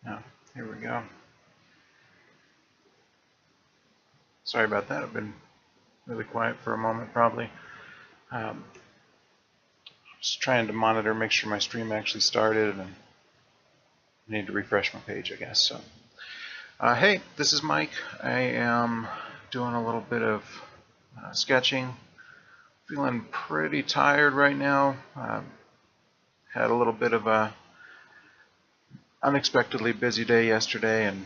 Now, here we go. Sorry about that. I've been really quiet for a moment, probably. Um, just trying to monitor, make sure my stream actually started, and I need to refresh my page, I guess. So, hey, this is Mike. I am doing a little bit of sketching. Feeling pretty tired right now. Had a little bit of a unexpectedly busy day yesterday, and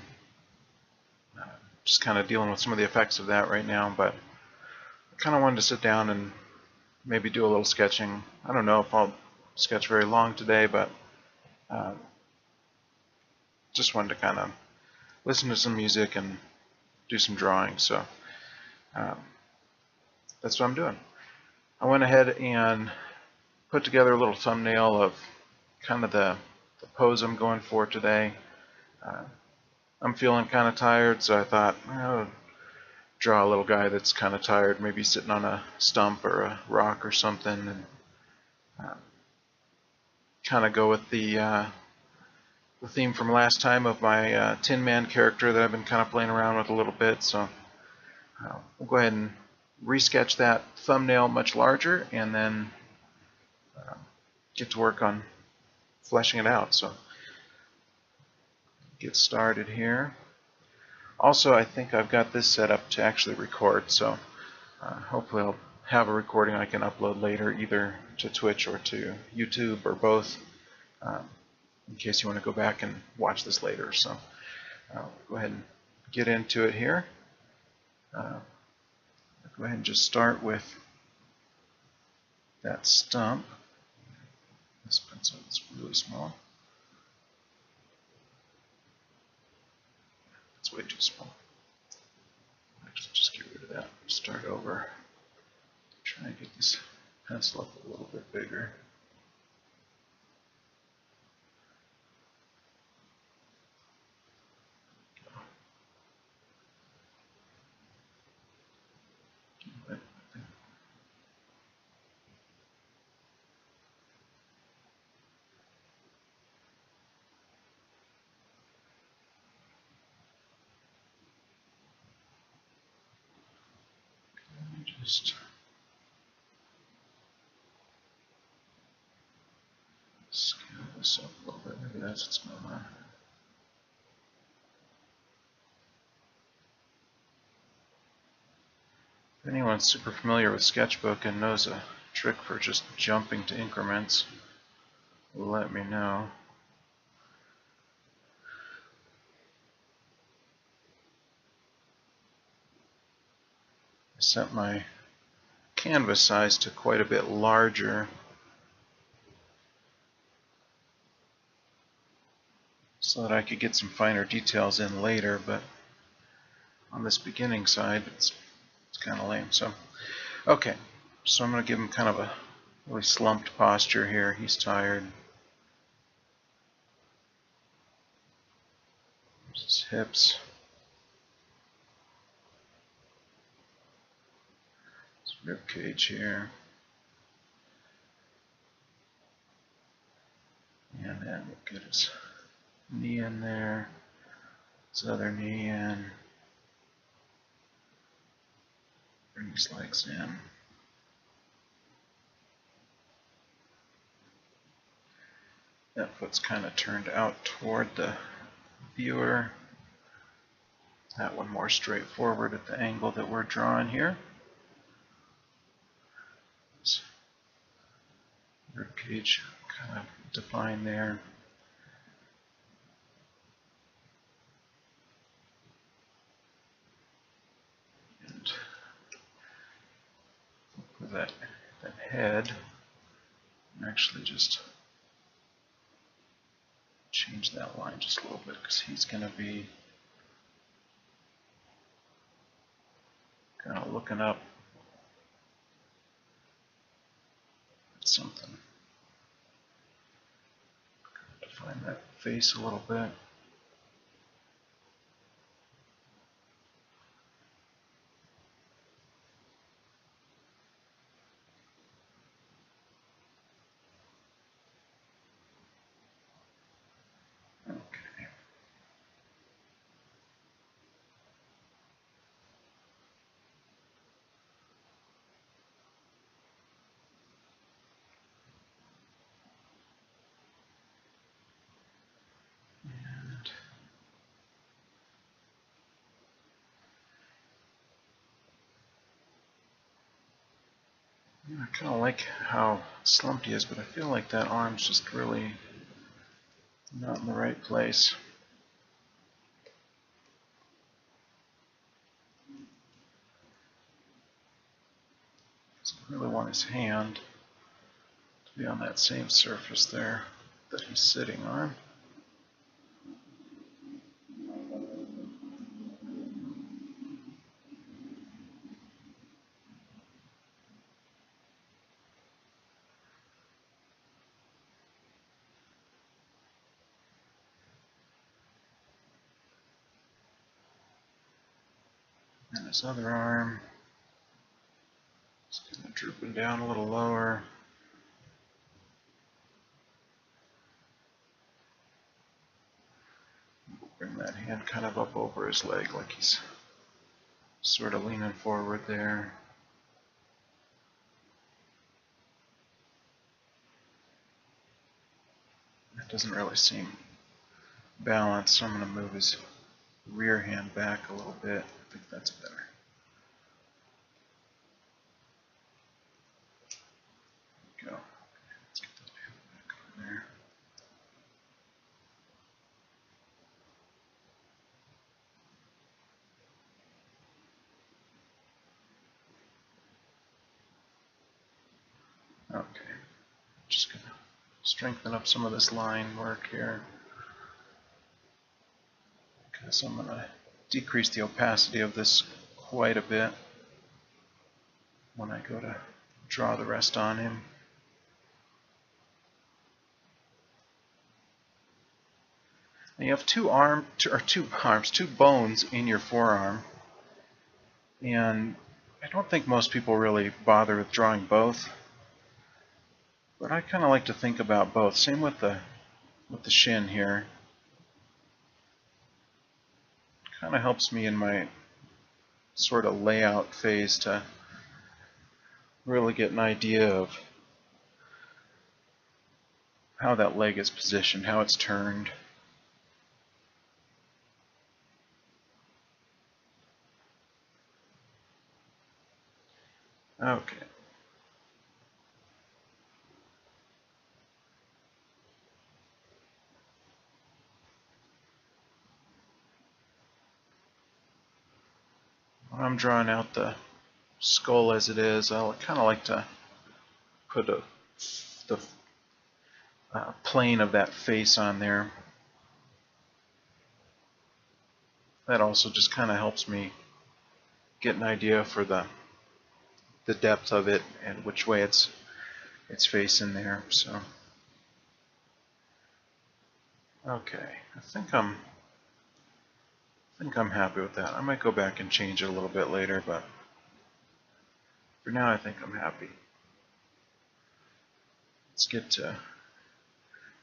just kind of dealing with some of the effects of that right now. But I kind of wanted to sit down and maybe do a little sketching. I don't know if I'll sketch very long today, but just wanted to kind of listen to some music and do some drawing. So that's what I'm doing. I went ahead and put together a little thumbnail of kind of the pose I'm going for today. I'm feeling kind of tired, so I thought I'll draw a little guy that's kind of tired, maybe sitting on a stump or a rock or something, and kind of go with the theme from last time of my Tin Man character that I've been kind of playing around with a little bit. So we'll go ahead and resketch that thumbnail much larger, and then get to work on fleshing it out. So get started here. Also, I think I've got this set up to actually record, so hopefully I'll have a recording I can upload later, either to Twitch or to YouTube or both, in case you want to go back and watch this later. So I'll go ahead and get into it here. I'll go ahead and just start with that stump. This pencil is really small. It's way too small. Actually, just get rid of that. Start over. Try and get this pencil up a little bit bigger. Just scale this up a little bit. Maybe that's what's going on. If anyone's super familiar with Sketchbook and knows a trick for just jumping to increments, let me know. I set my canvas size to quite a bit larger so that I could get some finer details in later, but on this beginning side it's kind of lame. So okay, so I'm going to give him kind of a really slumped posture here. He's tired. There's his hips. His rib cage here. And then we'll get his knee in there, his other knee in, bring his legs in. That foot's kind of turned out toward the viewer. That one more straightforward at the angle that we're drawing here. Rib cage kind of defined there. And for that head, actually just change that line just a little bit because he's going to be kind of looking up at something. Define that face a little bit. Okay. I kind of like how slumped he is, but I feel like that arm's just really not in the right place. So I really want his hand to be on that same surface there that he's sitting on. And his other arm is kind of drooping down a little lower. Bring that hand kind of up over his leg like he's sort of leaning forward there. That doesn't really seem balanced, so I'm going to move his rear hand back a little bit. I think that's better. There we go. Let's get that hand back on there. Okay, just going to strengthen up some of this line work here. Okay, so I'm going to decrease the opacity of this quite a bit when I go to draw the rest on him. And you have two bones in your forearm, and I don't think most people really bother with drawing both. But I kind of like to think about both. Same with the shin here. Kind of helps me in my sort of layout phase to really get an idea of how that leg is positioned, how it's turned. Okay. When I'm drawing out the skull as it is, I kind of like to put the plane of that face on there. That also just kind of helps me get an idea for the depth of it and which way it's facing there. So, okay, I think I'm happy with that. I might go back and change it a little bit later, but for now I think I'm happy. Let's get to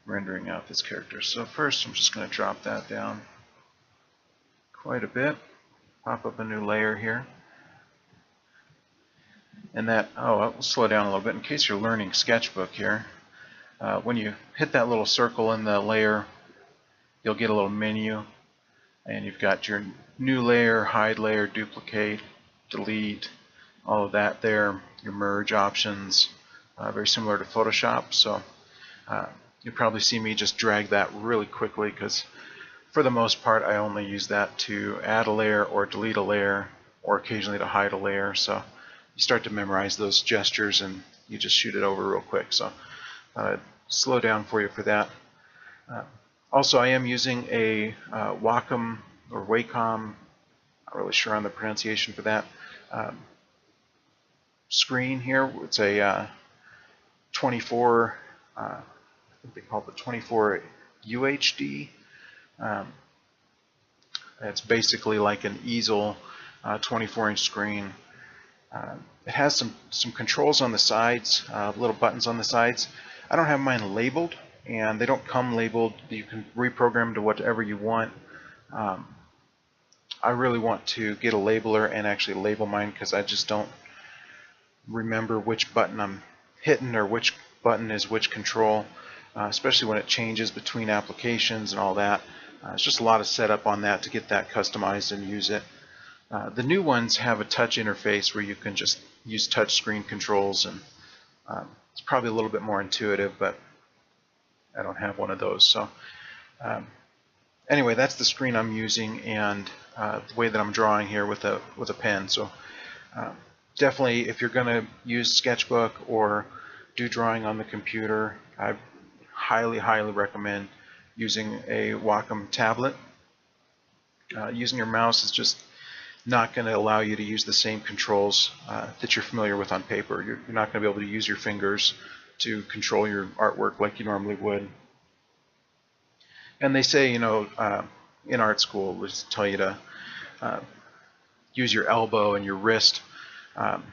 rendering out this character. So first I'm just going to drop that down quite a bit, pop up a new layer here. And that, I'll slow down a little bit in case you're learning Sketchbook here. When you hit that little circle in the layer, you'll get a little menu, and you've got your new layer, hide layer, duplicate, delete, all of that there, your merge options, very similar to Photoshop. So you'll probably see me just drag that really quickly because for the most part I only use that to add a layer or delete a layer or occasionally to hide a layer. So you start to memorize those gestures and you just shoot it over real quick. So slow down for you for that. Also, I am using a Wacom or Wacom, not really sure on the pronunciation for that, screen here. It's a 24, I think they call it the 24 UHD. It's basically like an easel 24-inch screen. It has some controls on the sides, little buttons on the sides. I don't have mine labeled, and they don't come labeled. You can reprogram to whatever you want. I really want to get a labeler and actually label mine because I just don't remember which button I'm hitting or which button is which control, especially when it changes between applications and all that. It's just a lot of setup on that to get that customized and use it. The new ones have a touch interface where you can just use touch screen controls and It's probably a little bit more intuitive, but I don't have one of those. So anyway, that's the screen I'm using, and the way that I'm drawing here with a pen. So definitely, if you're going to use Sketchbook or do drawing on the computer, I highly recommend using a Wacom tablet. Using your mouse is just not going to allow you to use the same controls that you're familiar with on paper. You're not going to be able to use your fingers to control your artwork like you normally would. And they say, you know, in art school, they tell you to use your elbow and your wrist kind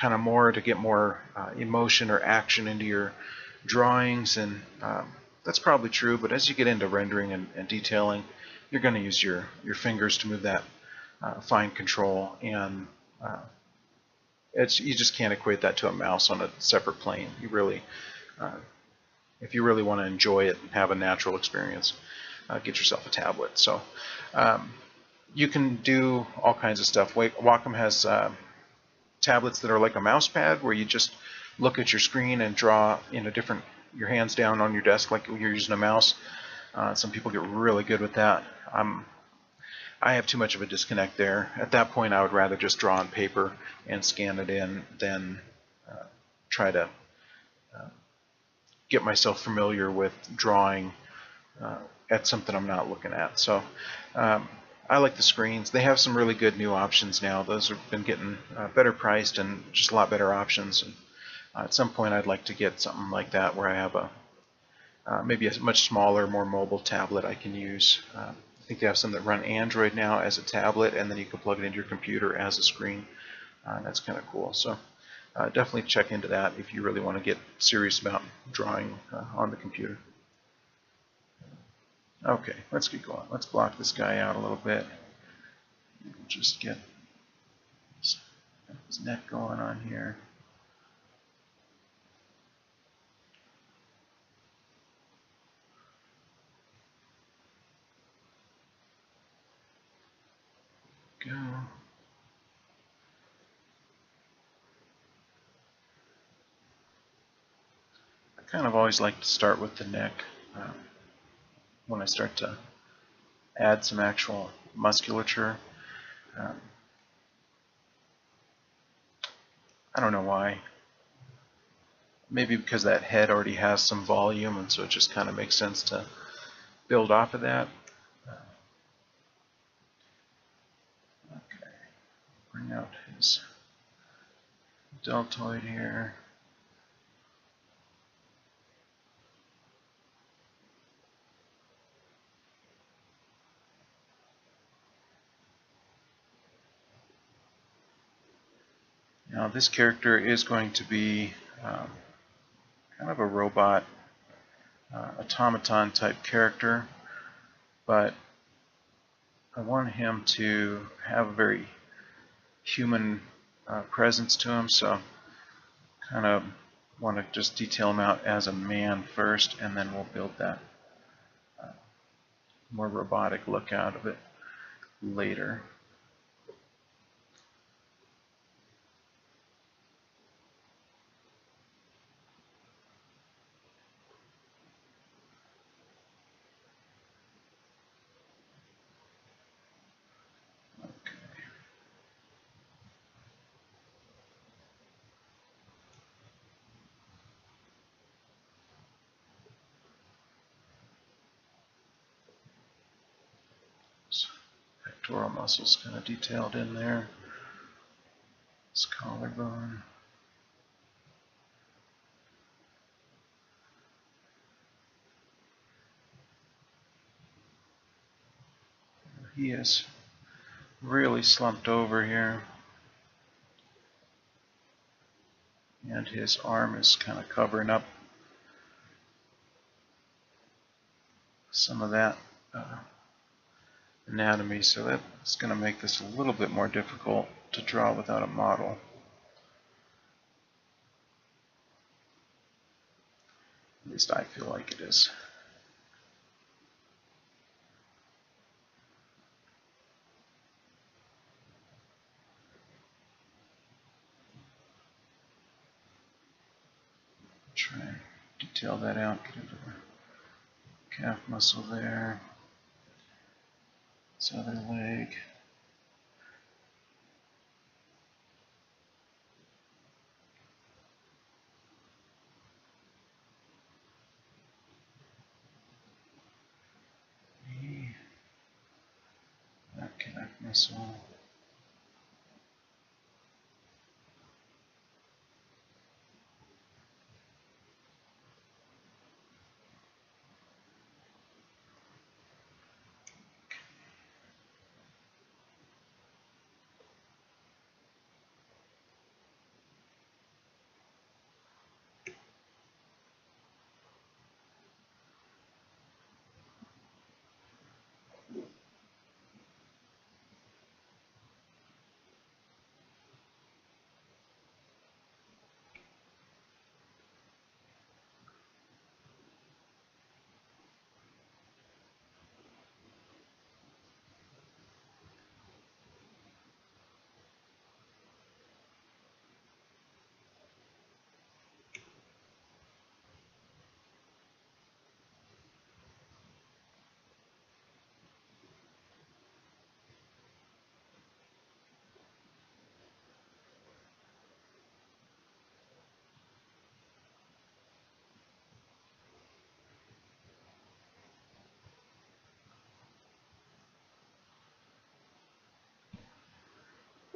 of more to get more emotion or action into your drawings, and that's probably true, but as you get into rendering and detailing, you're going to use your fingers to move that fine control, and you just can't equate that to a mouse on a separate plane. You really, if you really want to enjoy it and have a natural experience, get yourself a tablet. So you can do all kinds of stuff. Wacom has tablets that are like a mouse pad, where you just look at your screen and draw in a different, your hands down on your desk like you're using a mouse. Some people get really good with that. I have too much of a disconnect there. At that point, I would rather just draw on paper and scan it in than try to get myself familiar with drawing at something I'm not looking at. So I like the screens. They have some really good new options now. Those have been getting better priced and just a lot better options. And at some point, I'd like to get something like that where I have a maybe a much smaller, more mobile tablet I can use. I think they have some that run Android now as a tablet, and then you can plug it into your computer as a screen. That's kind of cool. So definitely check into that if you really want to get serious about drawing on the computer. Okay, let's get going. Let's block this guy out a little bit. Just get his neck going on here. Go. I kind of always like to start with the neck when I start to add some actual musculature. I don't know why. Maybe because that head already has some volume, and so it just kind of makes sense to build off of that. Okay, bring out his deltoid here. Now this character is going to be kind of a robot, automaton type character, but I want him to have a very human presence to him, so kind of want to just detail him out as a man first, and then we'll build that more robotic look out of it later. Pectoral muscles kind of detailed in there. This collarbone. He is really slumped over here, and his arm is kind of covering up some of that anatomy, so that's going to make this a little bit more difficult to draw without a model. At least I feel like it is. detail that out, get into the calf muscle there, this other leg. That calf muscle.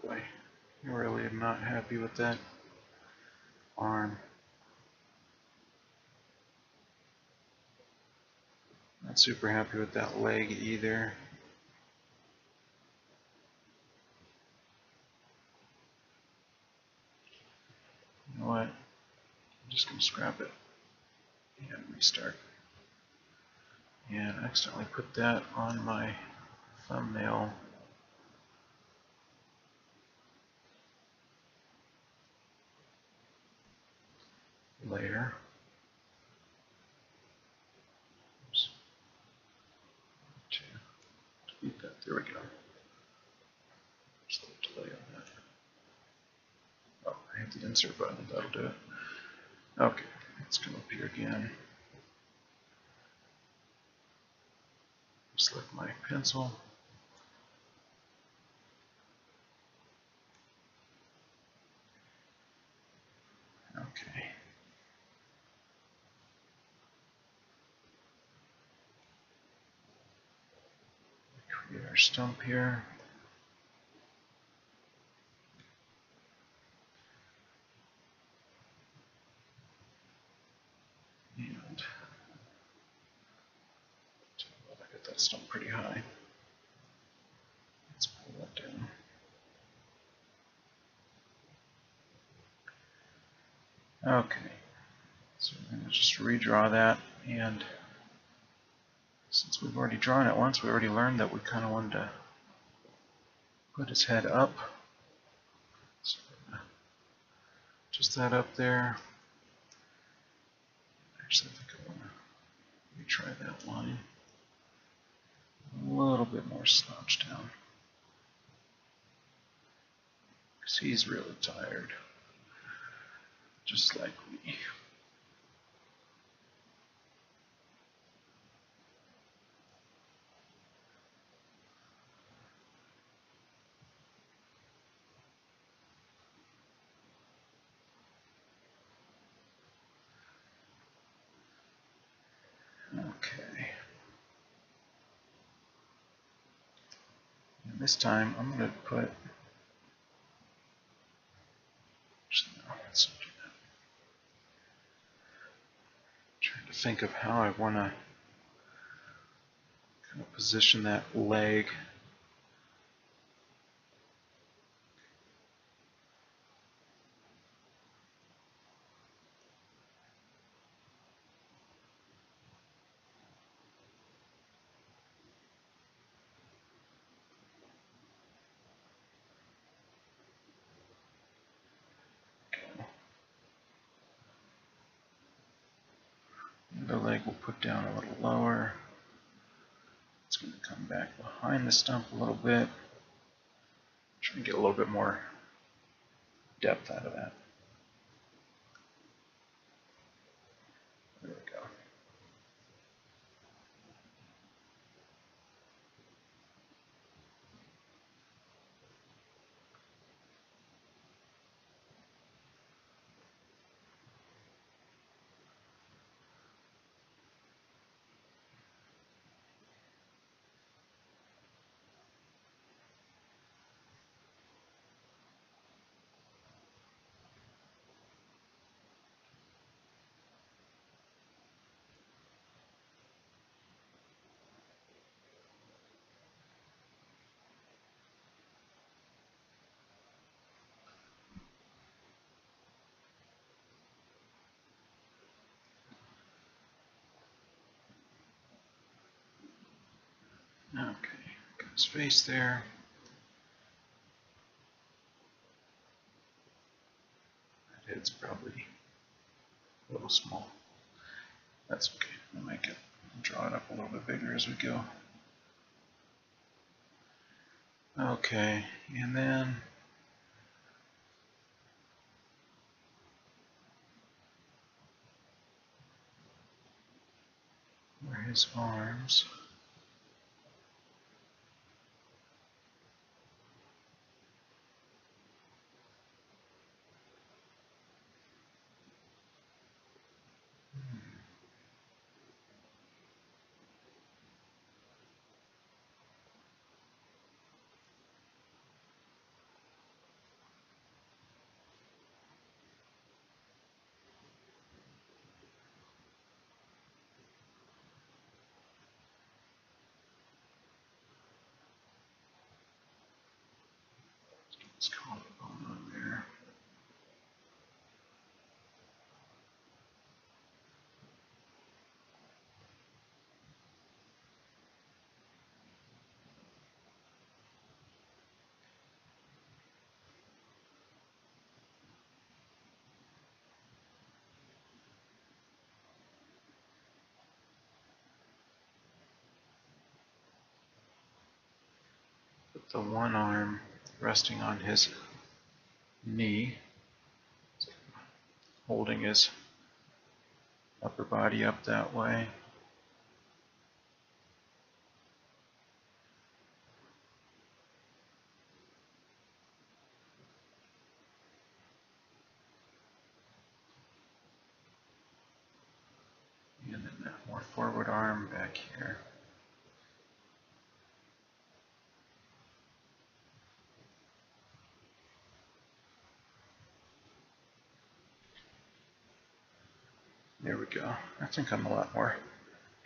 Boy, I really am not happy with that arm. Not super happy with that leg either. You know what? I'm just going to scrap it and restart. And I accidentally put that on my thumbnail. Layer. Oops. Delete that. There we go. Just a little delay on that. Oh, I hit the insert button. That'll do it. Okay, let's come up here again. Select my pencil. Okay. Create our stump here. And I got that stump pretty high. Let's pull that down. Okay. So we're going to just redraw that, and since we've already drawn it once, we already learned that we kind of wanted to put his head up. So just that up there. Actually, I think I want to retry that line. A little bit more slouched down. Because he's really tired. Just like me. Okay. And this time I'm going to put. Actually, no, let's not do that. I'm trying to think of how I want to kind of position that leg. The leg will put down a little lower. It's going to come back behind the stump a little bit. Try and get a little bit more depth out of that. his face there. That head's probably a little small. That's okay. We'll make it, draw it up a little bit bigger as we go. Okay, and then where his arms. Let's call it a bone on there. Put the one arm resting on his knee, holding his upper body up that way. And then that more forward arm back here. There we go. I think I'm a lot more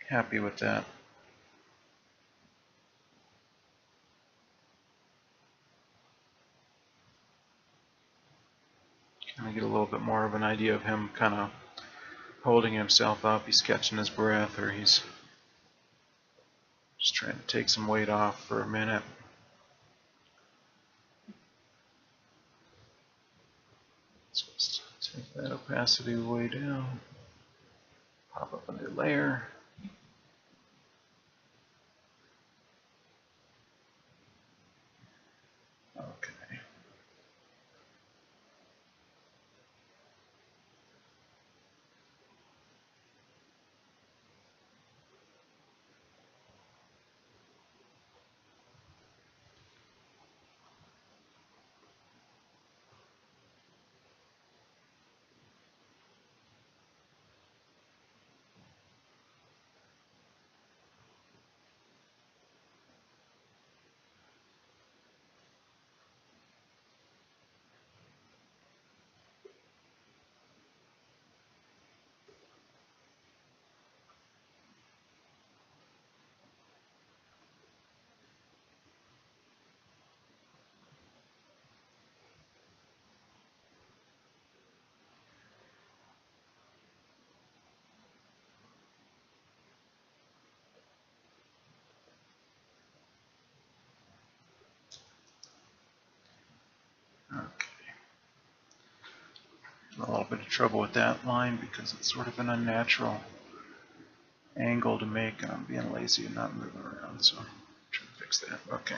happy with that. Kind of get a little bit more of an idea of him kind of holding himself up. He's catching his breath, or he's just trying to take some weight off for a minute. Let's just take that opacity way down. Pop up a new layer. Okay. A little bit of trouble with that line because it's sort of an unnatural angle to make, and I'm being lazy and not moving around, so I'm trying to fix that. Okay.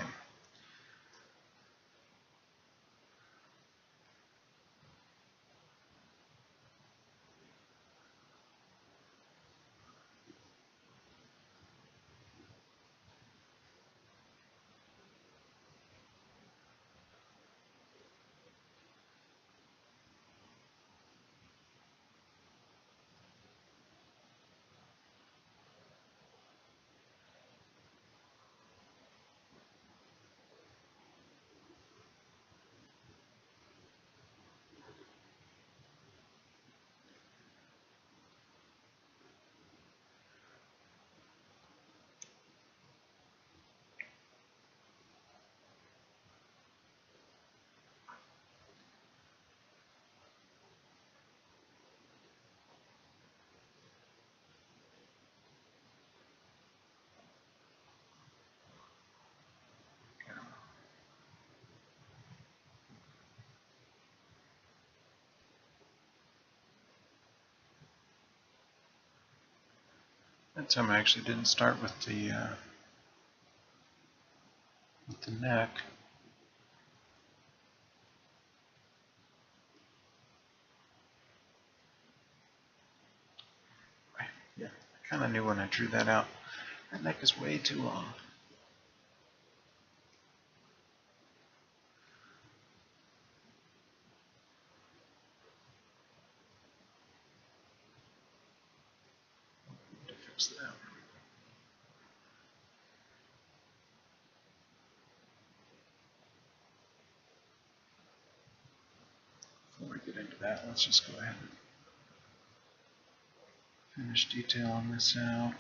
That time I actually didn't start with the neck. Yeah, I kind of knew when I drew that out. That neck is way too long. Need to fix that. Before we get into that, let's just go ahead and finish detailing this out.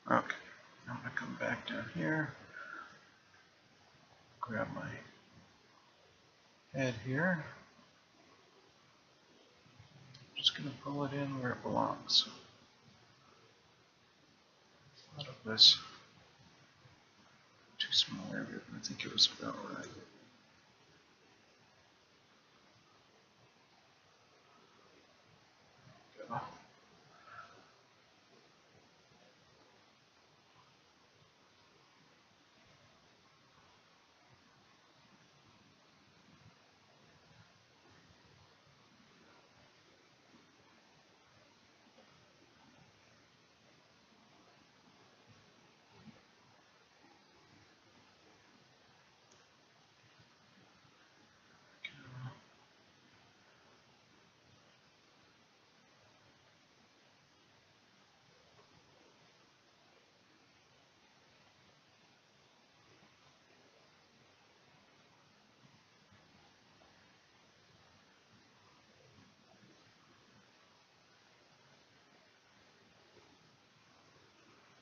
Okay, I'm going to come back down here, grab my head here. Just going to pull it in where it belongs. I thought it was too small area, but I think it was about right. Go.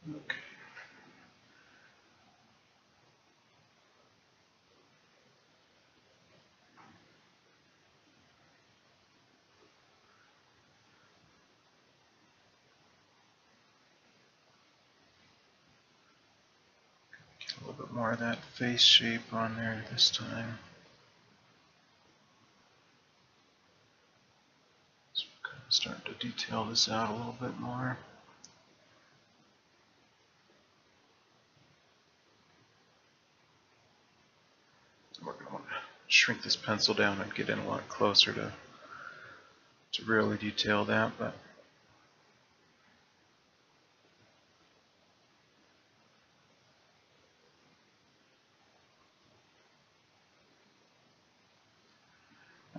Okay. Get a little bit more of that face shape on there this time. So we're kind of starting to detail this out a little bit more. We're going to want to shrink this pencil down and get in a lot closer to really detail that, but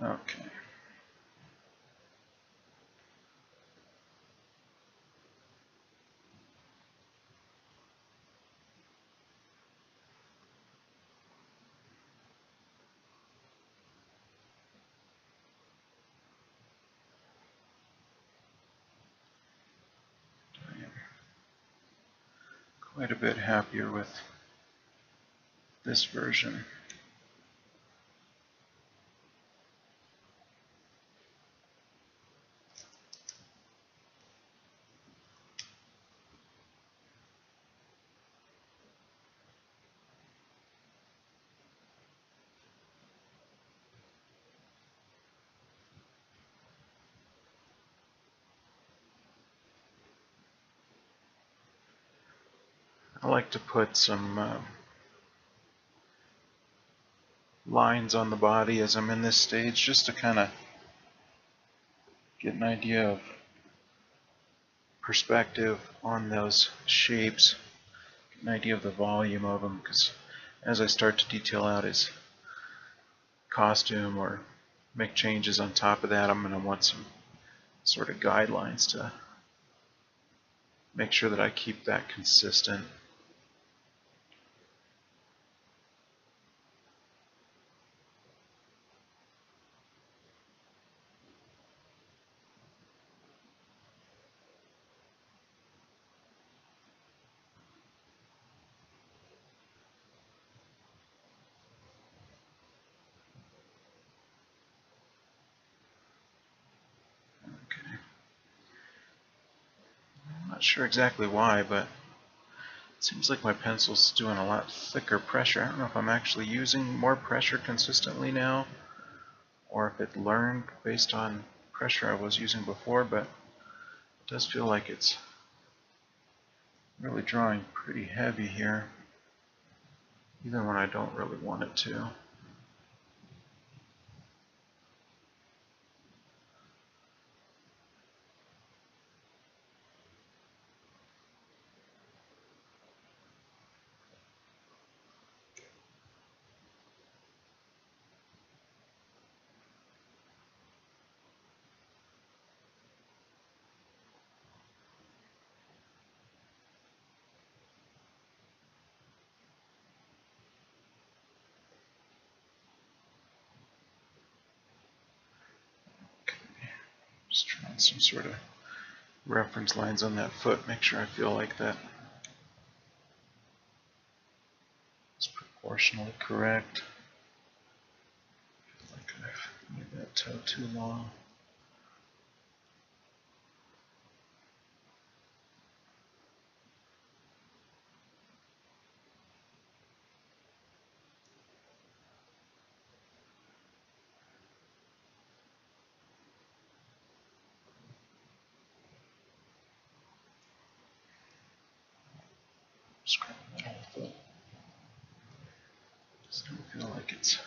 okay. I am quite a bit happier with this version. I like to put some lines on the body as I'm in this stage, just to kind of get an idea of perspective on those shapes, get an idea of the volume of them, because as I start to detail out his costume or make changes on top of that, I'm going to want some sort of guidelines to make sure that I keep that consistent. Okay. I'm not sure exactly why, but it seems like my pencil's doing a lot thicker pressure. I don't know if I'm actually using more pressure consistently now, or if it learned based on pressure I was using before, but it does feel like it's really drawing pretty heavy here, even when I don't really want it to. Just trying some sort of reference lines on that foot, make sure I feel like that is proportionally correct. I feel like I've made that toe too long. Just grab that whole foot. Just don't feel like it's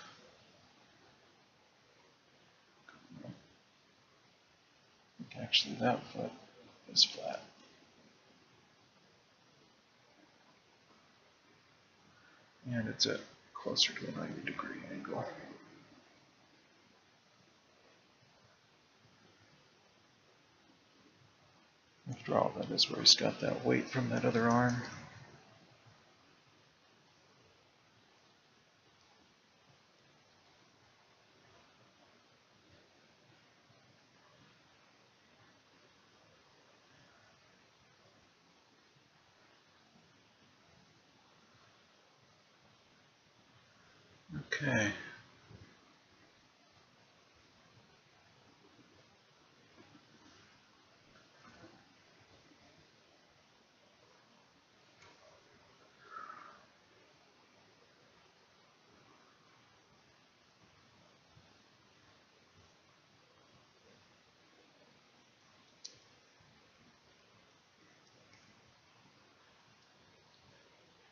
actually that foot is flat. And it's at closer to a 90-degree angle. After all, that is where he's got that weight from that other arm. Okay.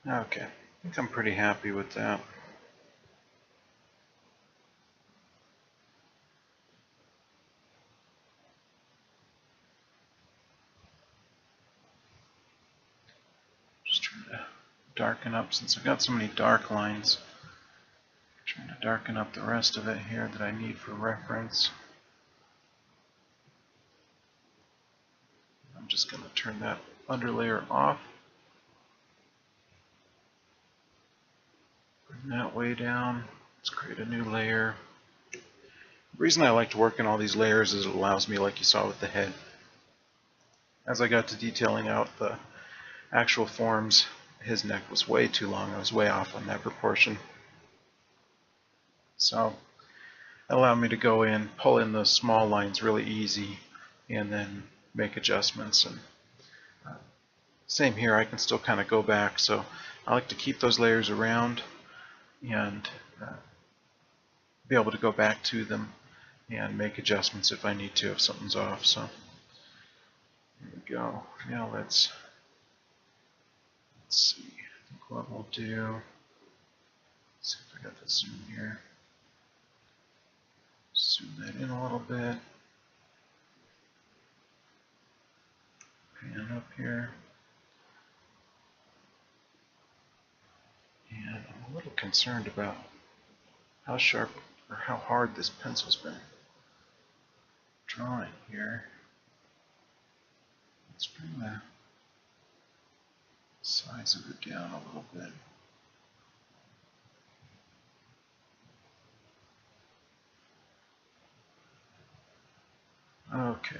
Okay, I think I'm pretty happy with that. Just trying to darken up, since I've got so many dark lines. Trying to darken up the rest of it here that I need for reference. I'm just going to turn that underlayer off. Bring that way down. Let's create a new layer. The reason I like to work in all these layers is it allows me, like you saw with the head, as I got to detailing out the actual forms, his neck was way too long. I was way off on that proportion. So that allowed me to go in, pull in those small lines really easy, and then make adjustments. And same here, I can still kind of go back. So I like to keep those layers around and be able to go back to them and make adjustments if I need to, if something's off. So here we go. Now let's see. I think what we'll do, let's see if I got the zoom here. Zoom that in a little bit. Pan up here. And I'm a little concerned about how sharp or how hard this pencil's been drawing here. Let's bring the size of it down a little bit. Okay.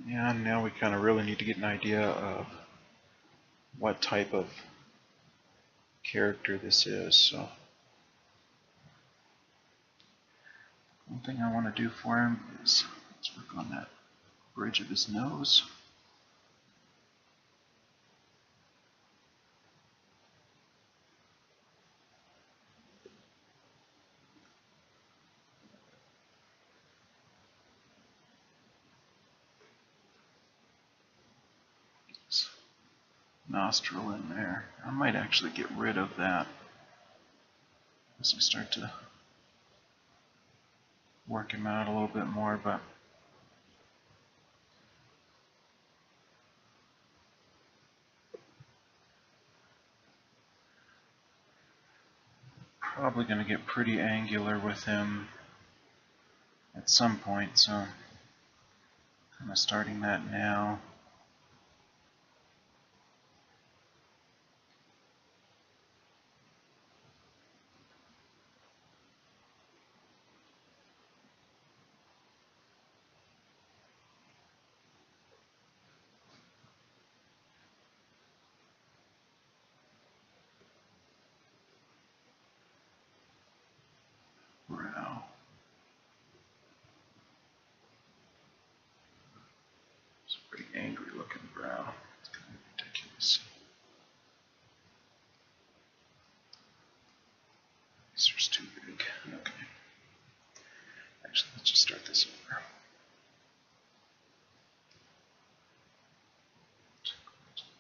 Yeah, now we kind of really need to get an idea of what type of character this is. So one thing I want to do for him is let's work on that bridge of his nose. Nostril in there. I might actually get rid of that as I start to work him out a little bit more, but probably going to get pretty angular with him at some point, so kind of starting that now. Brow. It's a pretty angry looking brow. It's kind of ridiculous. This is too big. Okay. Actually, let's just start this over.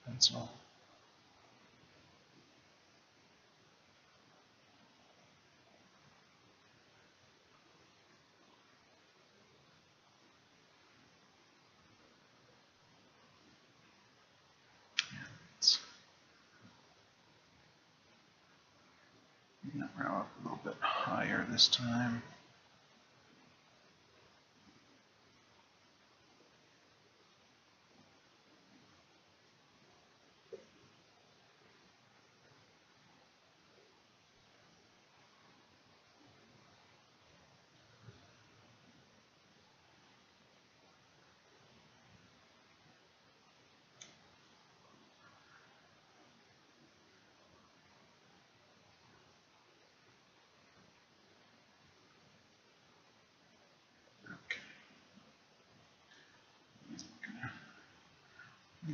Pencil. Bring that brow up a little bit higher this time.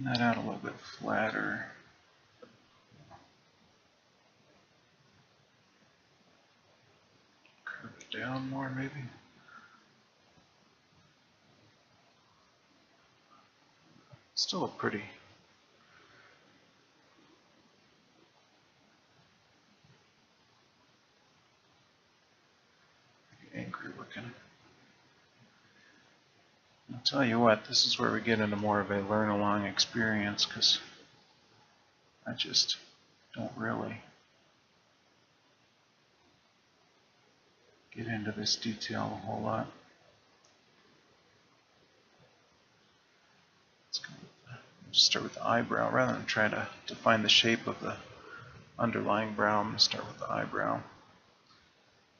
that out a little bit flatter. Curve it down more maybe. Still a pretty angry looking. I'll tell you what, this is where we get into more of a learn along experience, because I just don't really get into this detail a whole lot. Just start with the eyebrow rather than try to define the shape of the underlying brow. I'm going to start with the eyebrow.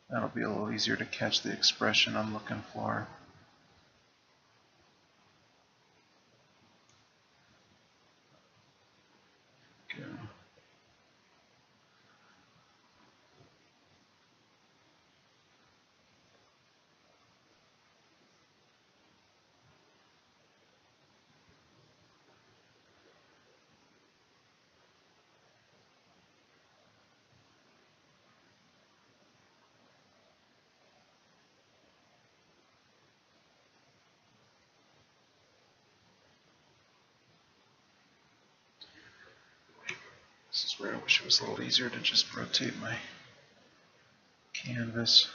That'll be a little easier to catch the expression I'm looking for. Okay. This is where I wish it was a little easier to just rotate my canvas.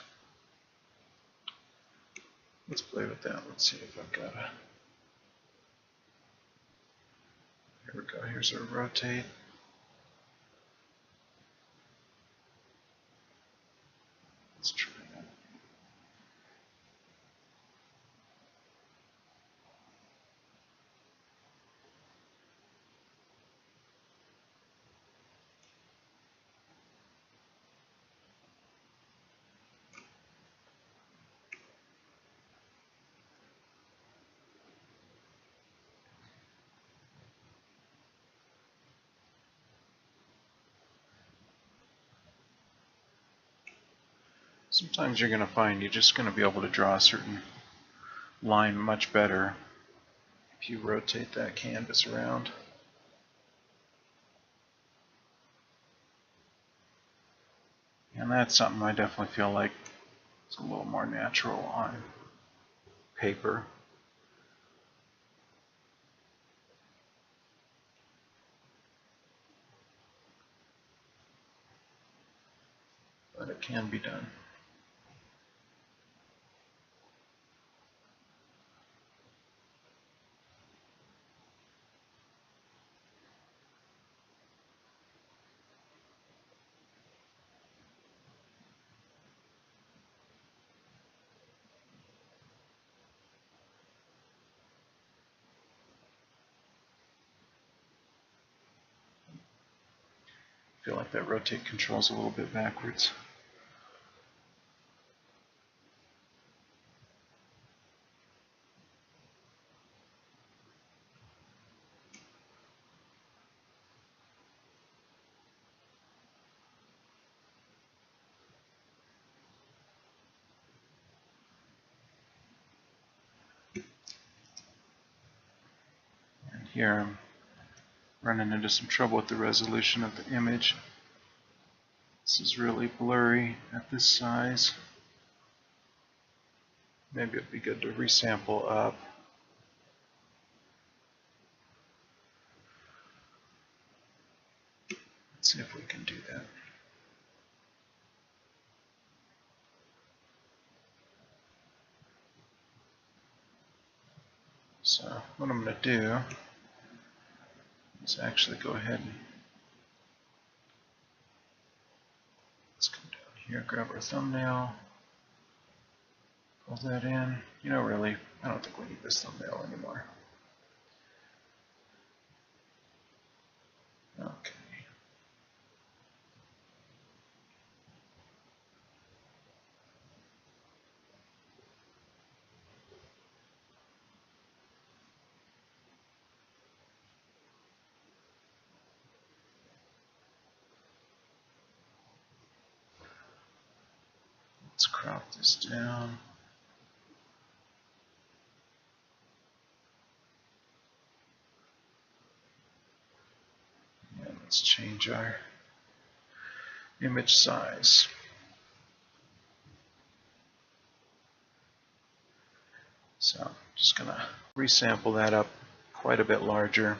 Let's play with that. Let's see if I've got a... Here we go. Here's our rotate. Let's try that. Sometimes you're going to find you're just going to be able to draw a certain line much better if you rotate that canvas around. And that's something I definitely feel like is a little more natural on paper. But it can be done. I feel like that rotate controls a little bit backwards. And here I'm running into some trouble with the resolution of the image. This is really blurry at this size. Maybe it'd be good to resample up. Let's see if we can do that. So what I'm going to do is actually go ahead and let's come down here, grab our thumbnail, pull that in. You know, really, I don't think we need this thumbnail anymore. Okay. Let's crop this down. let's change our image size. So I'm just going to resample that up quite a bit larger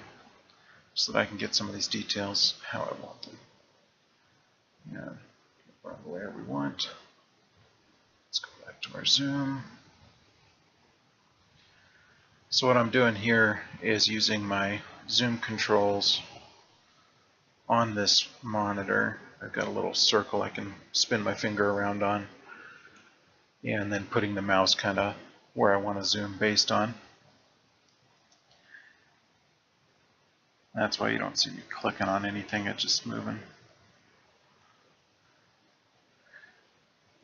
so that I can get some of these details how I want them. And run where we want. Let's go back to our zoom. So what I'm doing here is using my zoom controls on this monitor. I've got a little circle I can spin my finger around on, and then putting the mouse kind of where I want to zoom based on. That's why you don't see me clicking on anything, it's just moving.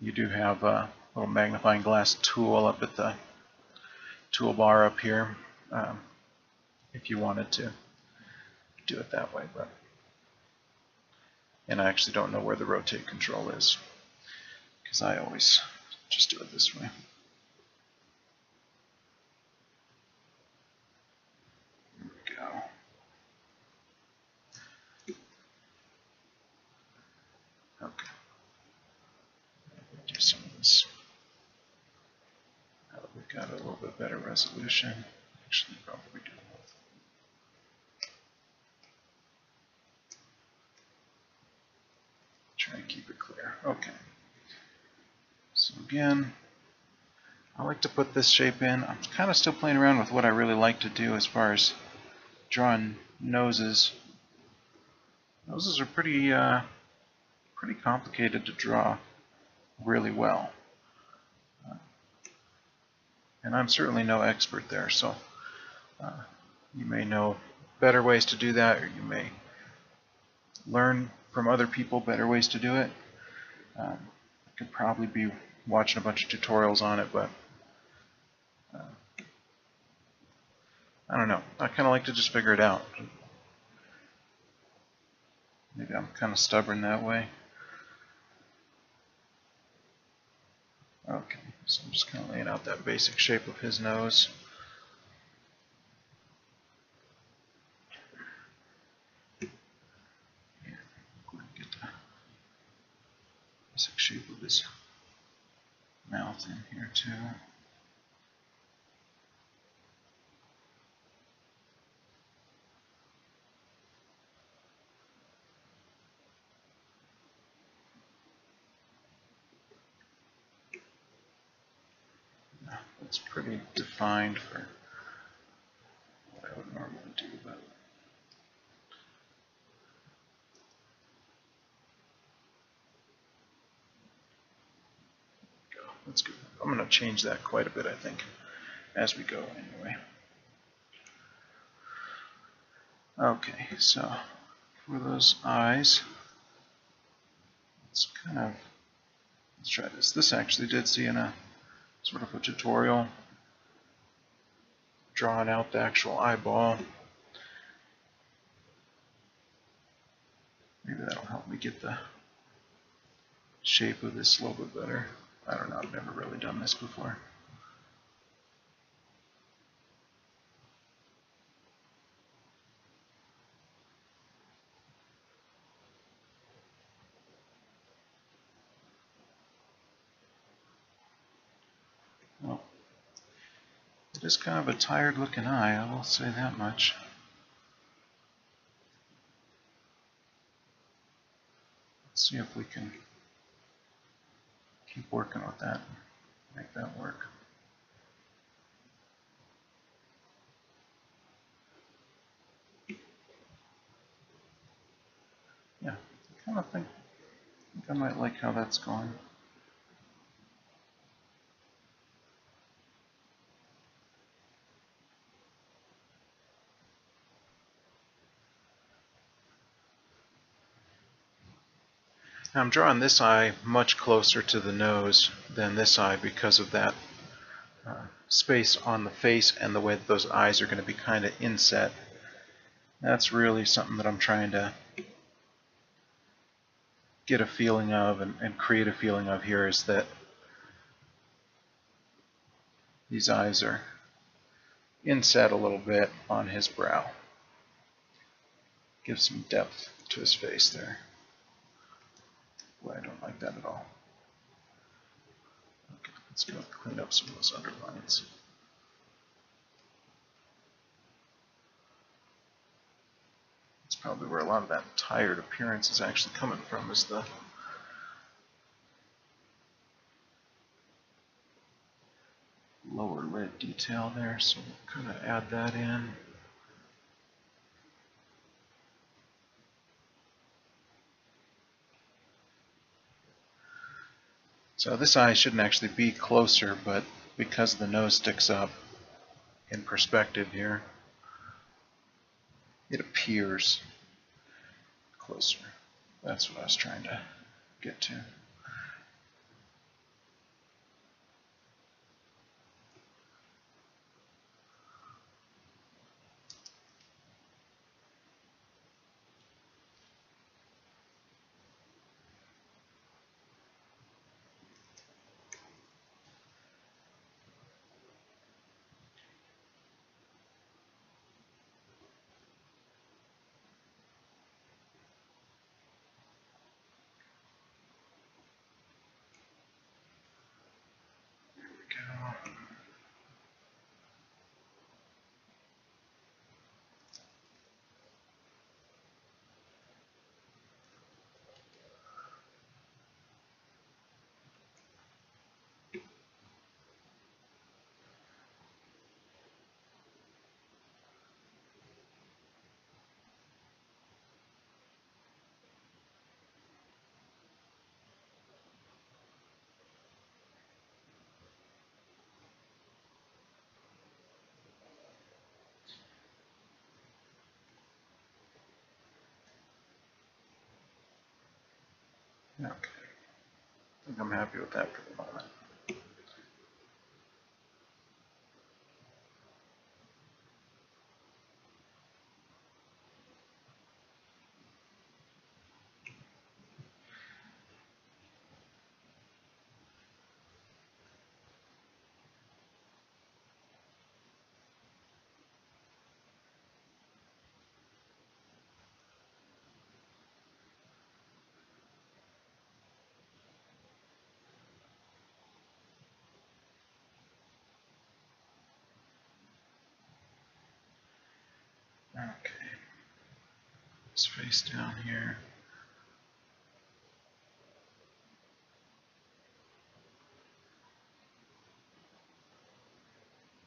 You do have a little magnifying glass tool up at the toolbar up here if you wanted to do it that way. And I actually don't know where the rotate control is because I always just do it this way. There we go. Okay. Do some of this. Now that we've got a little bit better resolution, actually probably do both. Try and keep it clear. Okay. So again, I like to put this shape in. I'm kind of still playing around with what I really like to do as far as drawing noses. Noses are pretty complicated to draw really well. And I'm certainly no expert there, so you may know better ways to do that, or you may learn from other people better ways to do it. I could probably be watching a bunch of tutorials on it, but I don't know. I kind of like to just figure it out. Maybe I'm kind of stubborn that way. Okay, so I'm just kind of laying out that basic shape of his nose. Get the basic shape of his mouth in here too. It's pretty defined for what I would normally do, but that's good. I'm going to change that quite a bit, I think, as we go anyway. Okay, so for those eyes, let's try this. This actually did see in a sort of a tutorial, drawing out the actual eyeball. Maybe that'll help me get the shape of this a little bit better. I don't know, I've never really done this before. Well, it is kind of a tired looking eye, I will say that much. Let's see if we can keep working with that, make that work. Yeah, I kind of think I might like how that's going. Now I'm drawing this eye much closer to the nose than this eye because of that space on the face and the way that those eyes are going to be kind of inset. That's really something that I'm trying to get a feeling of and create a feeling of here, is that these eyes are inset a little bit on his brow. Give some depth to his face there. Boy, I don't like that at all. Okay, let's go clean up some of those underlines. That's probably where a lot of that tired appearance is actually coming from, is the lower lid detail there, so we'll kind of add that in. So this eye shouldn't actually be closer, but because the nose sticks up in perspective here, it appears closer. That's what I was trying to get to. Okay, I think I'm happy with that for the moment. Okay, his face down here.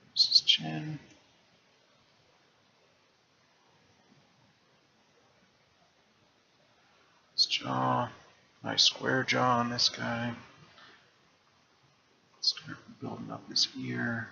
There's his chin. His jaw. Nice square jaw on this guy. Start building up his ear.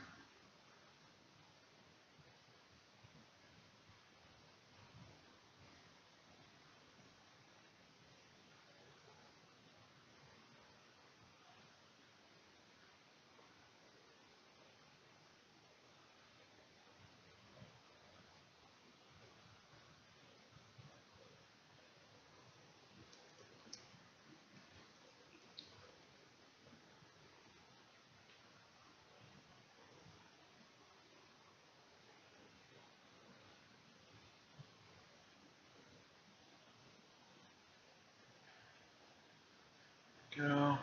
Go.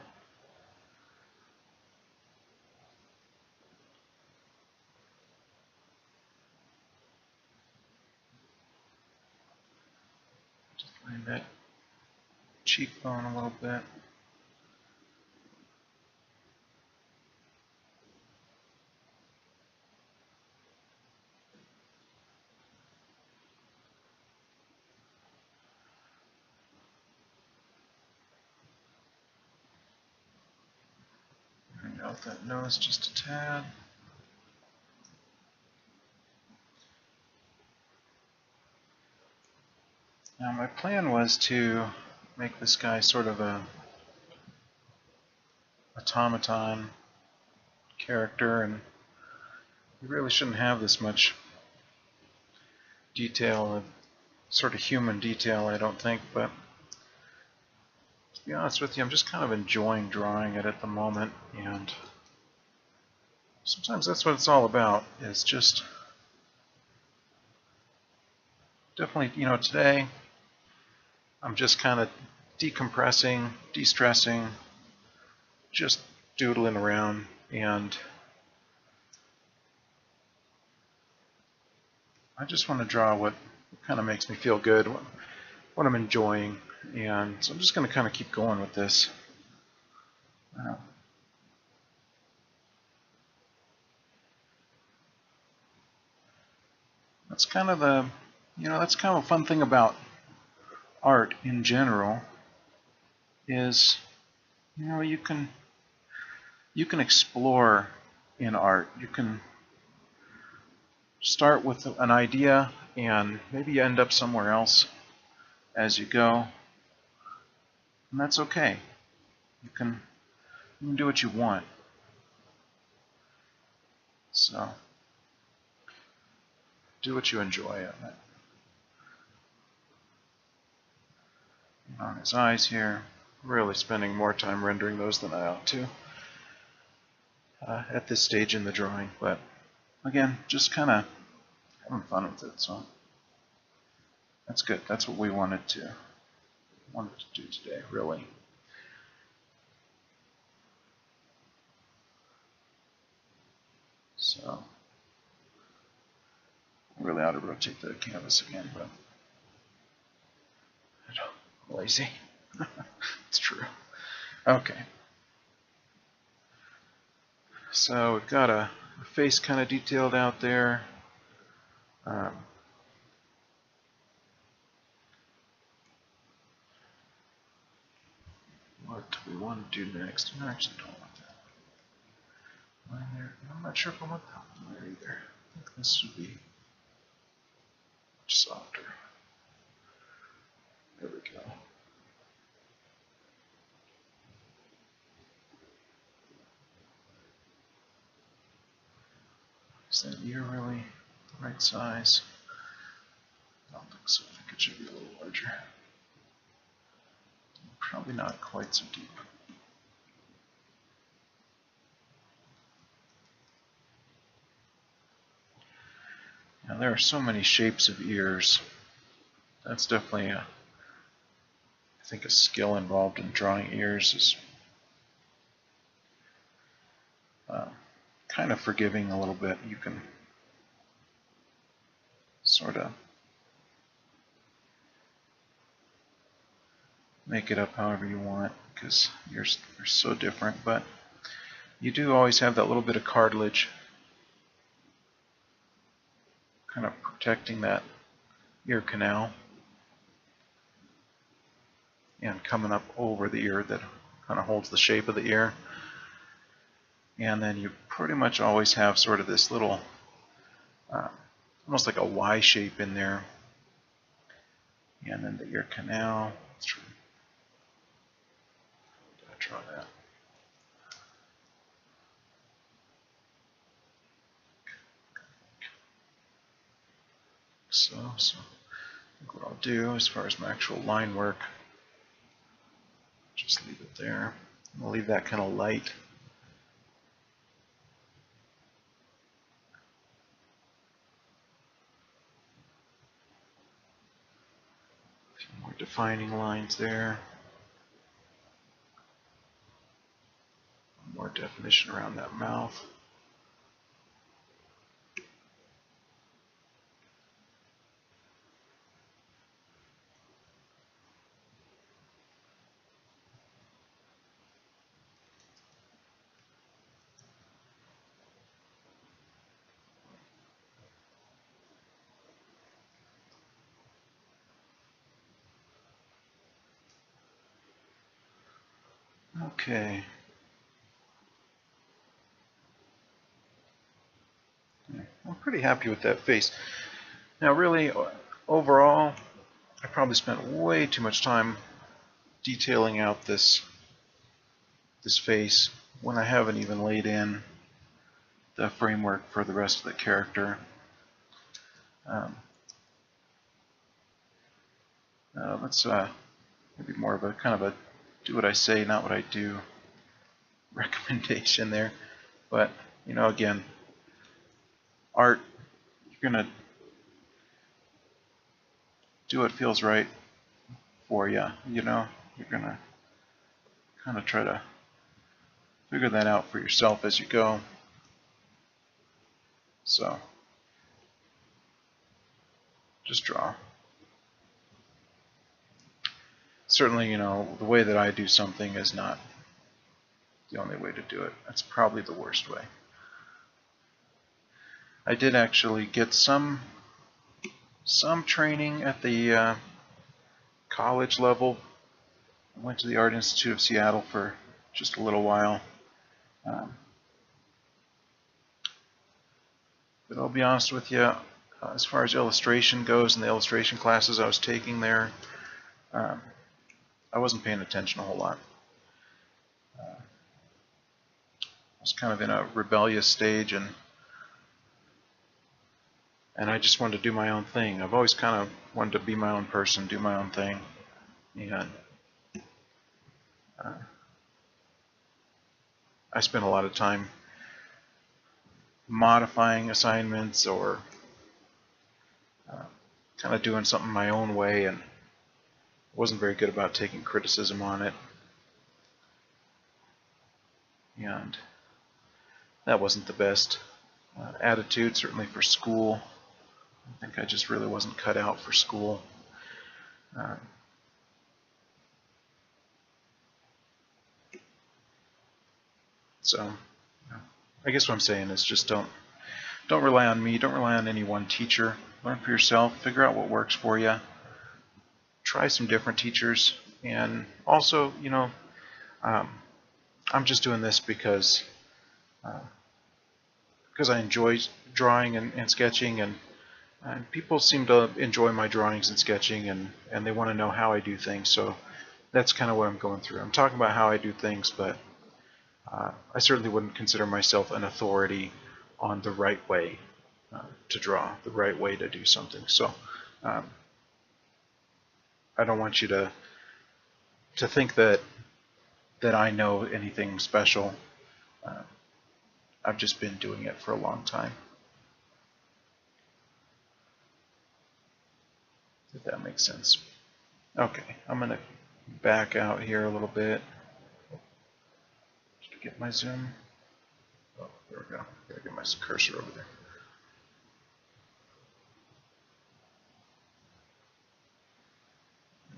Just line that cheekbone a little bit. Bring out that nose just a tad. Now my plan was to make this guy sort of a automaton character, and you really shouldn't have this much detail, sort of human detail, I don't think, but to be honest with you, I'm just kind of enjoying drawing it at the moment, and sometimes that's what it's all about, is just definitely, you know, today I'm just kind of decompressing, de-stressing, just doodling around, and I just want to draw what kind of makes me feel good, what I'm enjoying, and so I'm just going to kind of keep going with this. That's kind of that's kind of a fun thing about art in general, is you can explore in art. You can start with an idea and maybe you end up somewhere else as you go, and that's okay. You can do what you want. So do what you enjoy. On his eyes here, really spending more time rendering those than I ought to at this stage in the drawing, but again, just kind of having fun with it, so that's good. That's what we wanted to do today, really. So I really ought to rotate the canvas again, but I'm lazy. It's true. Okay. So we've got a face kind of detailed out there. What do we want to do next? I actually don't want that line there. I'm not sure if I want that one there either. I think this would be much softer. There we go. Is that ear really the right size? I don't think so. I think it should be a little larger. Probably not quite so deep. Now there are so many shapes of ears. That's definitely I think a skill involved in drawing ears is kind of forgiving a little bit. You can sort of make it up however you want because ears are so different, but you do always have that little bit of cartilage kind of protecting that ear canal and coming up over the ear that kind of holds the shape of the ear. And then you pretty much always have sort of this little almost like a Y shape in there, and then the ear canal. Let's try to draw that. So I think what I'll do as far as my actual line work, just leave it there. I'll leave that kind of light. A few more defining lines there. More definition around that mouth. Okay. I'm pretty happy with that face. Now really, overall, I probably spent way too much time detailing out this face when I haven't even laid in the framework for the rest of the character. Let's maybe more of a kind of a do what I say, not what I do recommendation there. But again, art, you're gonna do what feels right for you. You know, you're gonna kind of try to figure that out for yourself as you go. So just draw. Certainly, you know, the way that I do something is not the only way to do it. That's probably the worst way. I did actually get some training at the college level. I went to the Art Institute of Seattle for just a little while. But I'll be honest with you, as far as illustration goes and the illustration classes I was taking there, I wasn't paying attention a whole lot. I was kind of in a rebellious stage, and I just wanted to do my own thing. I've always kind of wanted to be my own person, do my own thing. And I spent a lot of time modifying assignments or kind of doing something my own way, and wasn't very good about taking criticism on it. And that wasn't the best attitude, certainly for school. I think I just really wasn't cut out for school. So I guess what I'm saying is just don't rely on me, don't rely on any one teacher. Learn for yourself, figure out what works for you. Try some different teachers, and also, you know, I'm just doing this because I enjoy drawing and sketching, and people seem to enjoy my drawings and sketching, and they want to know how I do things. So that's kind of what I'm going through. I'm talking about how I do things, but I certainly wouldn't consider myself an authority on the right way to draw, the right way to do something. So I don't want you to think that I know anything special. I've just been doing it for a long time. If that makes sense. Okay, I'm going to back out here a little bit. Just to get my zoom. Oh, there we go. Gotta get my cursor over there.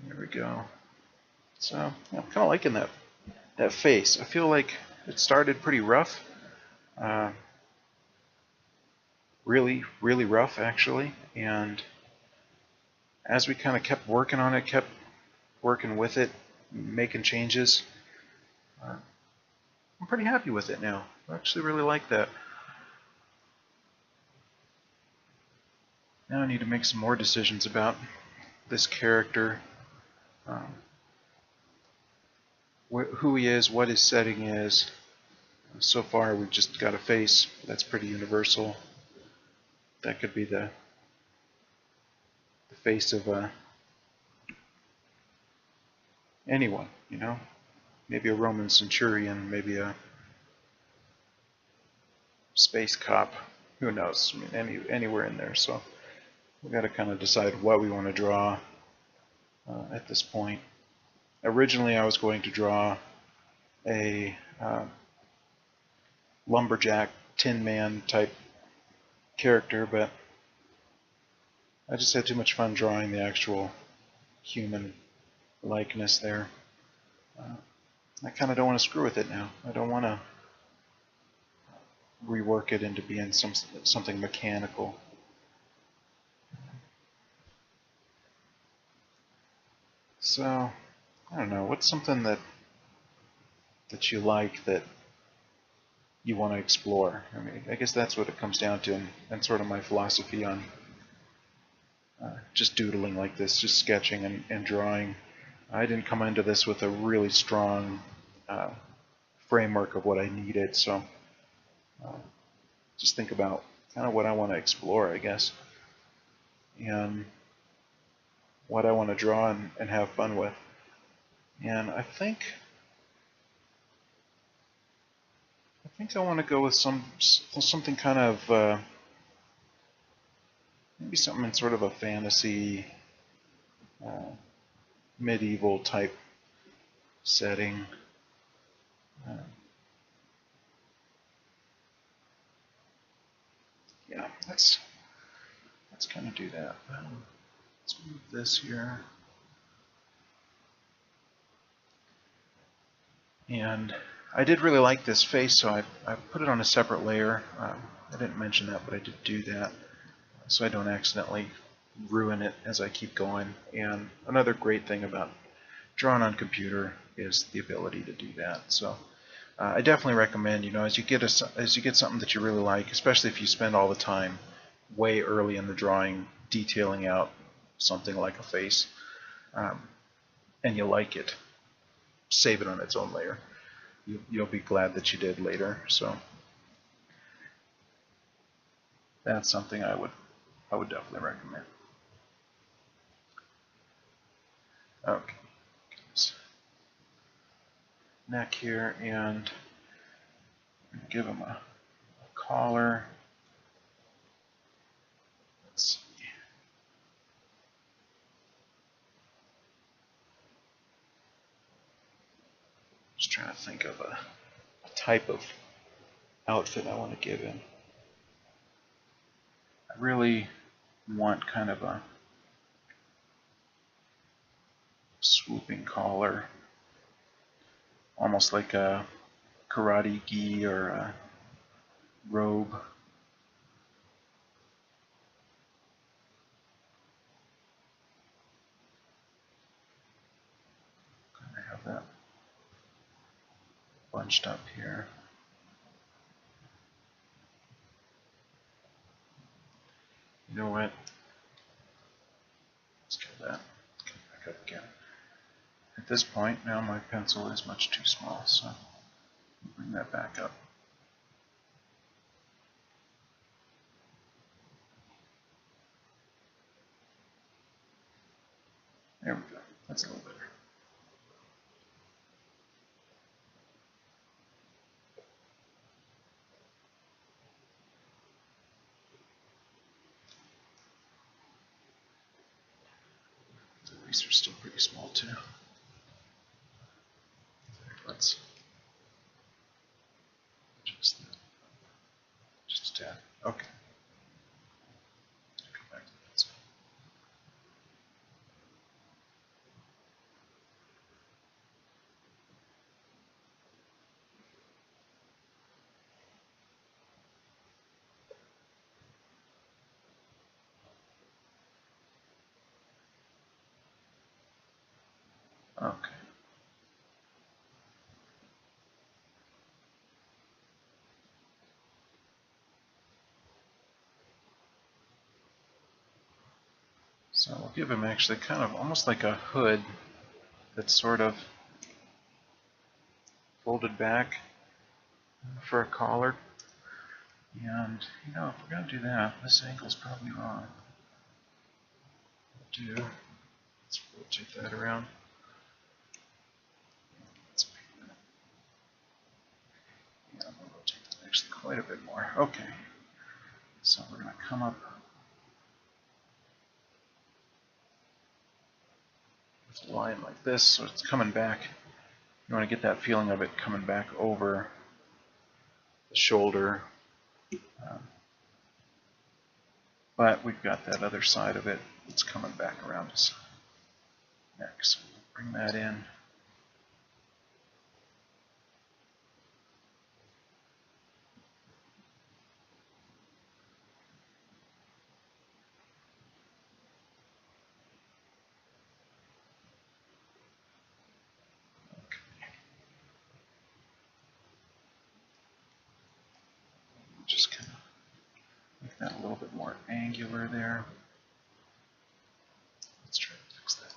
There we go. So I'm kind of liking that face. I feel like it started pretty rough. Really, really rough actually. And as we kind of kept working on it, kept working with it, making changes, I'm pretty happy with it now. I actually really like that. Now I need to make some more decisions about this character. Who he is, what his setting is. So far we've just got a face. That's pretty universal. That could be the face of anyone, you know. Maybe a Roman centurion, maybe a space cop. Who knows? I mean, anywhere in there. So we've got to kind of decide what we want to draw at this point. Originally I was going to draw a lumberjack, tin man type character, but I just had too much fun drawing the actual human likeness there. I kind of don't want to screw with it now. I don't want to rework it into being something mechanical. So I don't know, what's something that you like that you want to explore? I mean, I guess that's what it comes down to, and sort of my philosophy on just doodling like this, just sketching and drawing. I didn't come into this with a really strong framework of what I needed, so just think about kind of what I want to explore, I guess, and what I want to draw and have fun with. And I think I want to go with something kind of maybe something in sort of a fantasy medieval type setting. Yeah, let's kind of do that. Let's move this here. And I did really like this face, so I put it on a separate layer. I didn't mention that, but I did do that so I don't accidentally ruin it as I keep going. And another great thing about drawing on computer is the ability to do that. So I definitely recommend, as you get something that you really like, especially if you spend all the time way early in the drawing detailing out something like a face, and you like it, save it on its own layer. You'll be glad that you did later. So that's something I would definitely recommend. Okay, neck here, and give him a collar. Let's see. Just trying to think of a type of outfit I want to give him. I really want kind of a swooping collar, almost like a karate gi or a robe. I have that bunched up here. You know what? Let's get that. Get it back up again. At this point, now my pencil is much too small, so I'll bring that back up. There we go. That's a little better. These are still pretty small too. Let's adjust that. Just a tad. Okay. Come back to the pencil. Okay. So we'll give him actually kind of almost like a hood that's sort of folded back for a collar. And, if we're going to do that, this angle's probably wrong. Let's rotate that around. Yeah, I'm going to rotate that actually quite a bit more. Okay. So we're going to come up with a line like this, so it's coming back. You want to get that feeling of it coming back over the shoulder. But we've got that other side of it that's coming back around his neck. So we'll bring that in. Just kind of make that a little bit more angular there. Let's try to fix that line.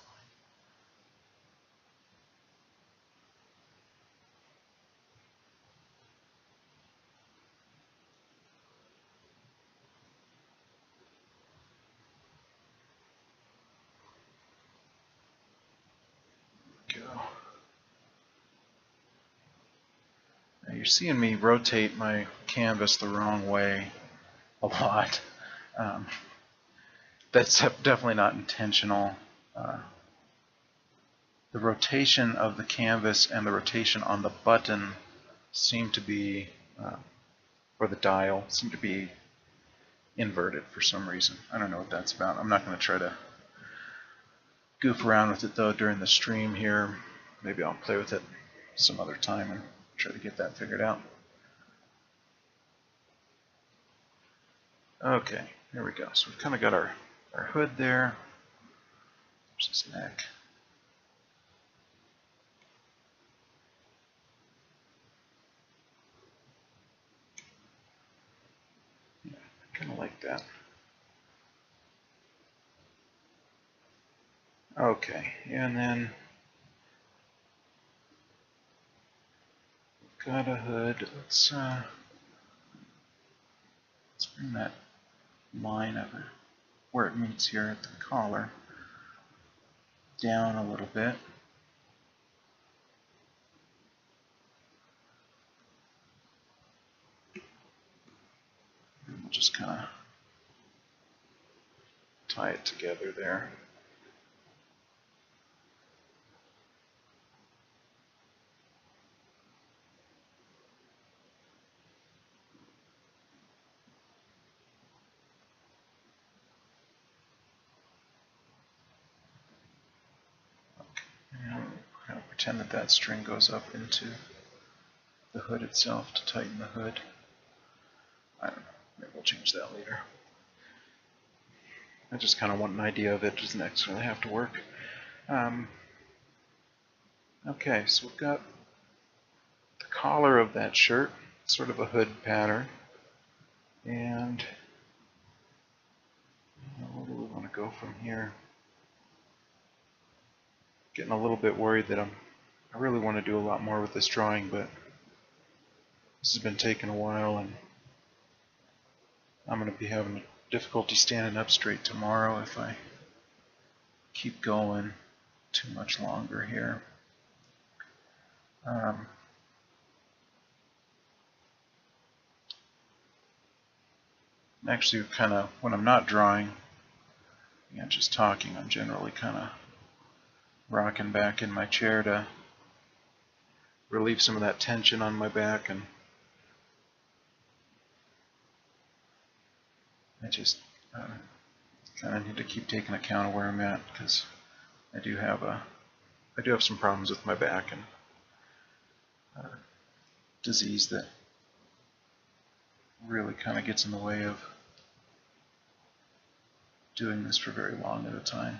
There we go. Now you're seeing me rotate my canvas the wrong way a lot. That's definitely not intentional. the rotation of the canvas and the rotation on the button seem to be, or the dial, seem to be inverted for some reason. I don't know what that's about. I'm not going to try to goof around with it though during the stream here. Maybe I'll play with it some other time and try to get that figured out. Okay, there we go. So we've kind of got our hood there. There's his neck. Yeah, I kind of like that. Okay, and then we've got a hood. Let's bring that line of it where it meets here at the collar down a little bit. And we'll just kind of tie it together there. And kind of pretend that that string goes up into the hood itself to tighten the hood. I don't know. Maybe we'll change that later. I just kind of want an idea of it. It doesn't necessarily have to work. Okay, so we've got the collar of that shirt, sort of a hood pattern. And where do we want to go from here? Getting a little bit worried that I really want to do a lot more with this drawing, but this has been taking a while, and I'm going to be having difficulty standing up straight tomorrow if I keep going too much longer here. Actually, kind of when I'm not drawing and just talking, I'm generally kind of rocking back in my chair to relieve some of that tension on my back, and I just kind of need to keep taking account of where I'm at, because I do have some problems with my back and disease that really kind of gets in the way of doing this for very long at a time.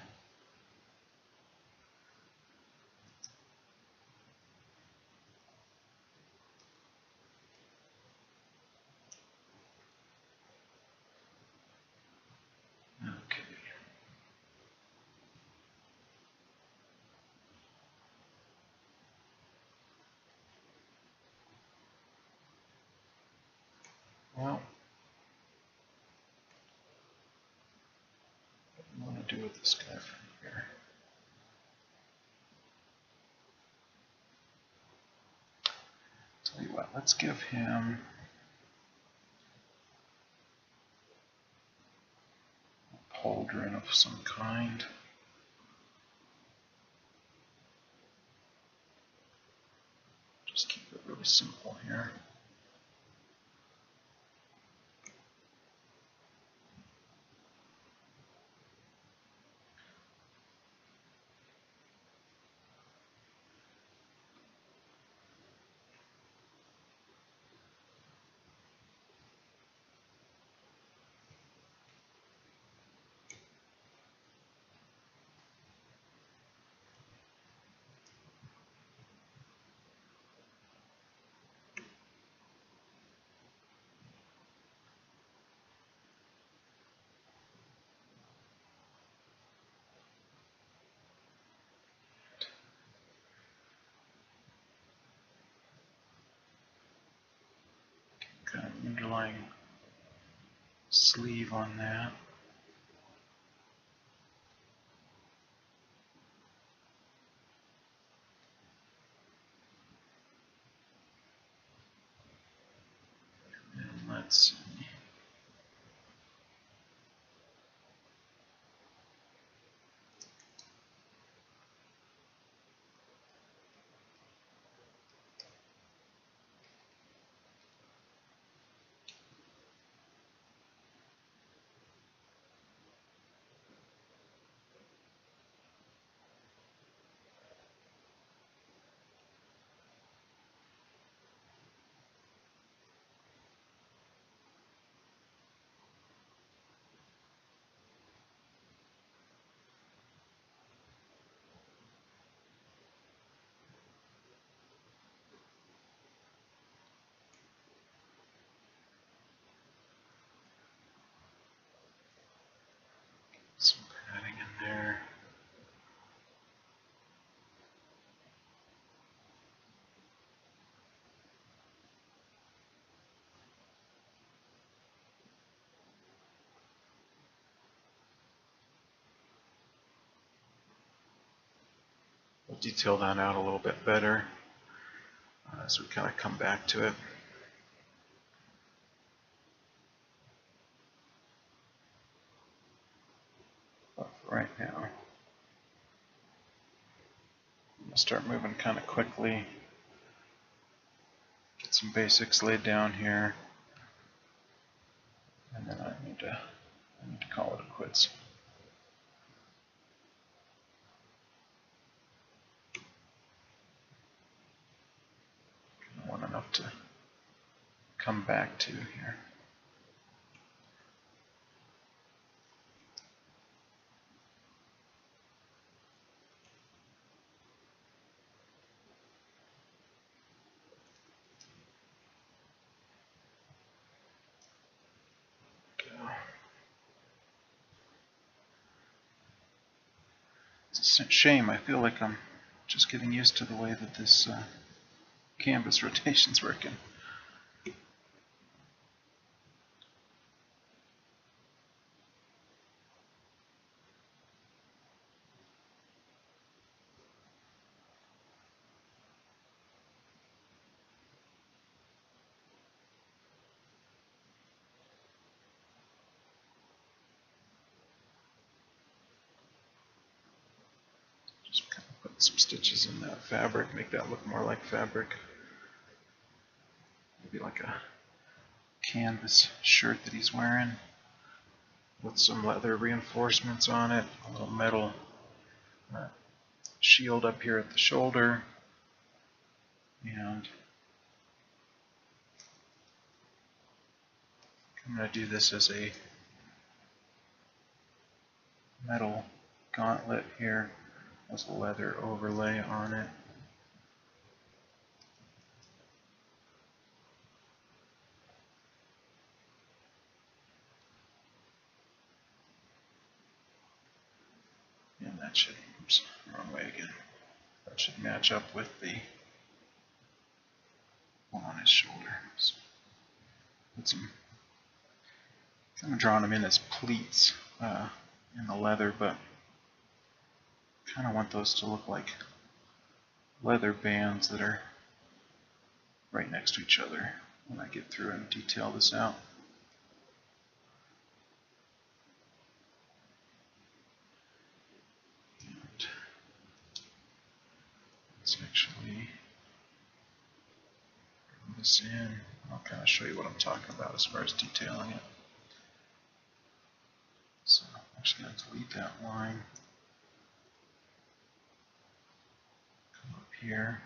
Okay. Well, what do I want to do with this guy from here? Tell you what, let's give him a pauldron of some kind. Just keep it really simple here. Kind of underlying sleeve on that. And let's see. We'll detail that out a little bit better as we kind of come back to it. But for right now, I'm going to start moving kind of quickly. Get some basics laid down here. And then I need to call it a quits. I want enough to come back to here. It's a shame. I feel like I'm just getting used to the way that this canvas rotation's working. Just kind of put some stitches in that fabric, make that look more like fabric. Maybe like a canvas shirt that he's wearing with some leather reinforcements on it, a little metal shield up here at the shoulder, and I'm going to do this as a metal gauntlet here with a leather overlay on it. And that should, oops, wrong way again. That should match up with the one on his shoulder. So put some, kind of drawing them in as pleats in the leather, but kind of want those to look like leather bands that are right next to each other when I get through and detail this out. And let's actually bring this in. I'll kind of show you what I'm talking about as far as detailing it. So I'm actually going to delete that line. Come up here.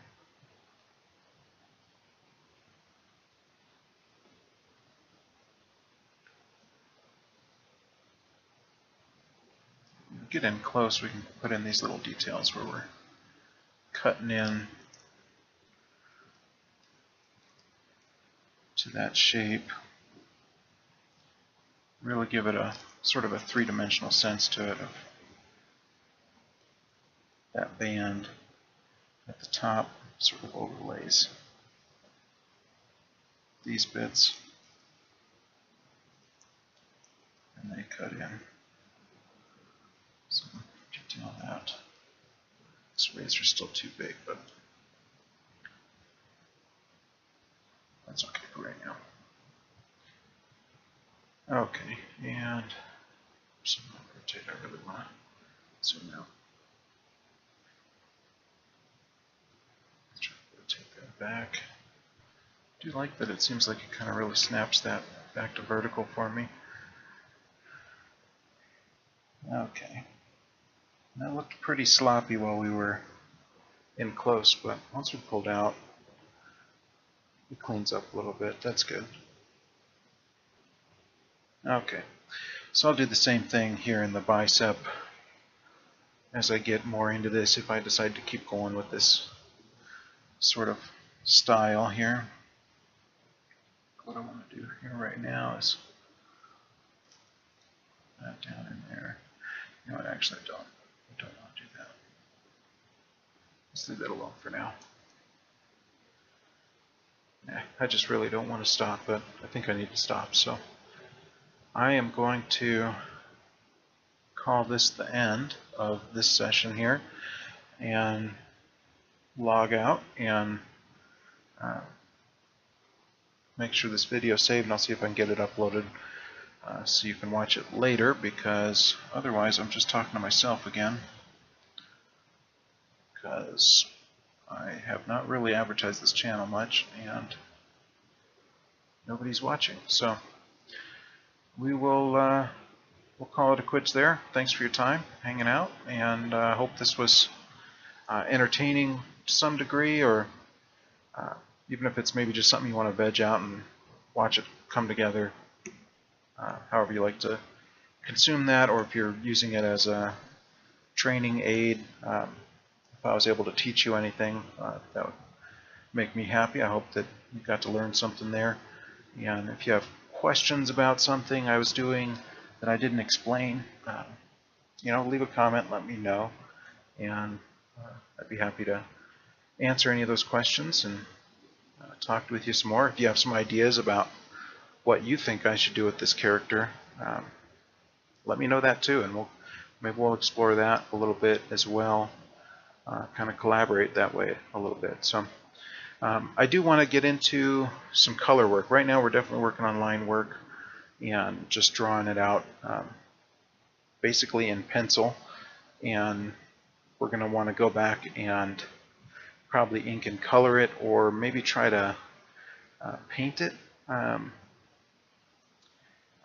When we get in close, we can put in these little details where we're cutting in to that shape. Really give it a sort of a three-dimensional sense to it of that band at the top sort of overlays these bits, and they cut in. So detail that. This razor's still too big, but that's okay for right now. Okay, and some rotate. I really want to zoom out. Let's try to rotate that back. I do like that it seems like it kind of really snaps that back to vertical for me. Okay. That looked pretty sloppy while we were in close, but once we pulled out, it cleans up a little bit. That's good. Okay, so I'll do the same thing here in the bicep as I get more into this if I decide to keep going with this sort of style here. What I want to do here right now is that down in there. You know what, actually I don't want to do that. Let's leave that alone for now. I just really don't want to stop, but I think I need to stop, so I am going to call this the end of this session here, and log out and make sure this video is saved, and I'll see if I can get it uploaded so you can watch it later, because otherwise I'm just talking to myself again, because I have not really advertised this channel much and nobody's watching. So we will we'll call it a quits there. Thanks for your time hanging out, and I hope this was entertaining to some degree, or even if it's maybe just something you want to veg out and watch it come together, however you like to consume that, or if you're using it as a training aid. If I was able to teach you anything, that would make me happy. I hope that you got to learn something there. And if you have questions about something I was doing that I didn't explain, leave a comment, let me know, and I'd be happy to answer any of those questions and talk with you some more. If you have some ideas about what you think I should do with this character, let me know that too, and maybe we'll explore that a little bit as well, kind of collaborate that way a little bit. So I do want to get into some color work. Right now we're definitely working on line work and just drawing it out basically in pencil, and we're going to want to go back and probably ink and color it, or maybe try to paint it.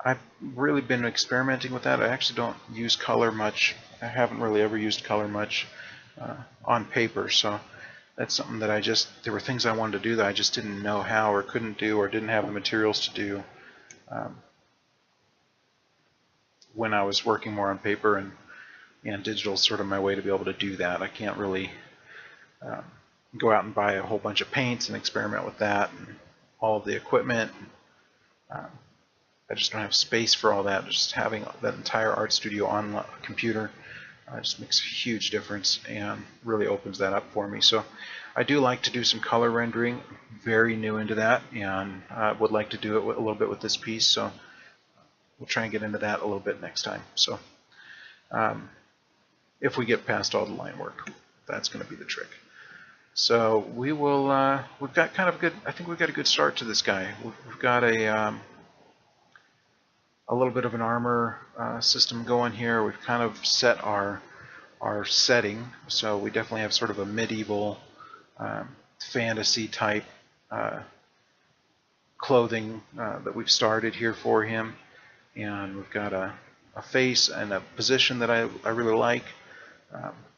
I've really been experimenting with that. I actually don't use color much. I haven't really ever used color much on paper, so that's something that there were things I wanted to do that I just didn't know how or couldn't do or didn't have the materials to do when I was working more on paper, and digital is sort of my way to be able to do that. I can't really go out and buy a whole bunch of paints and experiment with that and all of the equipment. I just don't have space for all that. Just having that entire art studio on a computer just makes a huge difference and really opens that up for me. So I do like to do some color rendering, very new into that, and I would like to do it a little bit with this piece, so we'll try and get into that a little bit next time. So if we get past all the line work, that's going to be the trick. So we will, we've got kind of a good, I think we've got a good start to this guy. We've got a little bit of an armor system going here. We've kind of set our setting, so we definitely have sort of a medieval fantasy type clothing that we've started here for him, and we've got a face and a position that I really like.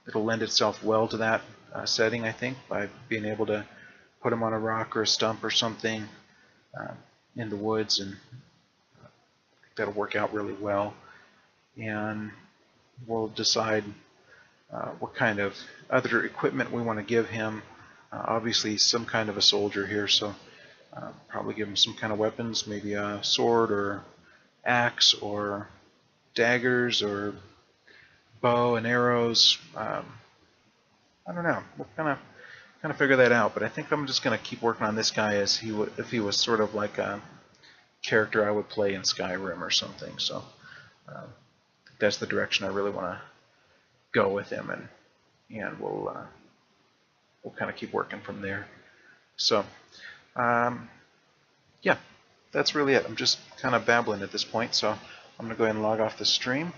It'll lend itself well to that setting, I think, by being able to put him on a rock or a stump or something in the woods, and that'll work out really well. And we'll decide what kind of other equipment we want to give him. Obviously some kind of a soldier here, so probably give him some kind of weapons, maybe a sword or axe or daggers or bow and arrows. I don't know. We'll kind of figure that out, but I think I'm just going to keep working on this guy as if he was sort of like a character I would play in Skyrim or something. So that's the direction I really want to go with him, and we'll kind of keep working from there. So yeah, that's really it. I'm just kind of babbling at this point, so I'm going to go ahead and log off the stream,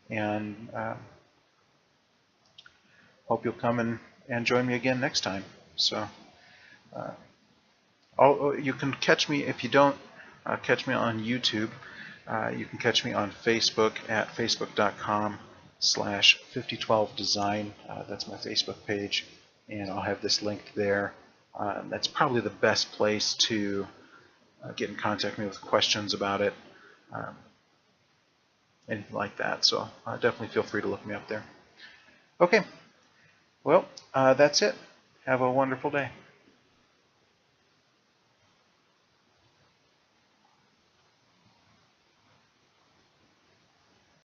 and hope you'll come and join me again next time. So you can catch me, if you don't catch me on YouTube, you can catch me on Facebook at facebook.com/5012design. That's my Facebook page, and I'll have this linked there. That's probably the best place to get in contact with me with questions about it, anything like that. So definitely feel free to look me up there. Okay, well, that's it. Have a wonderful day.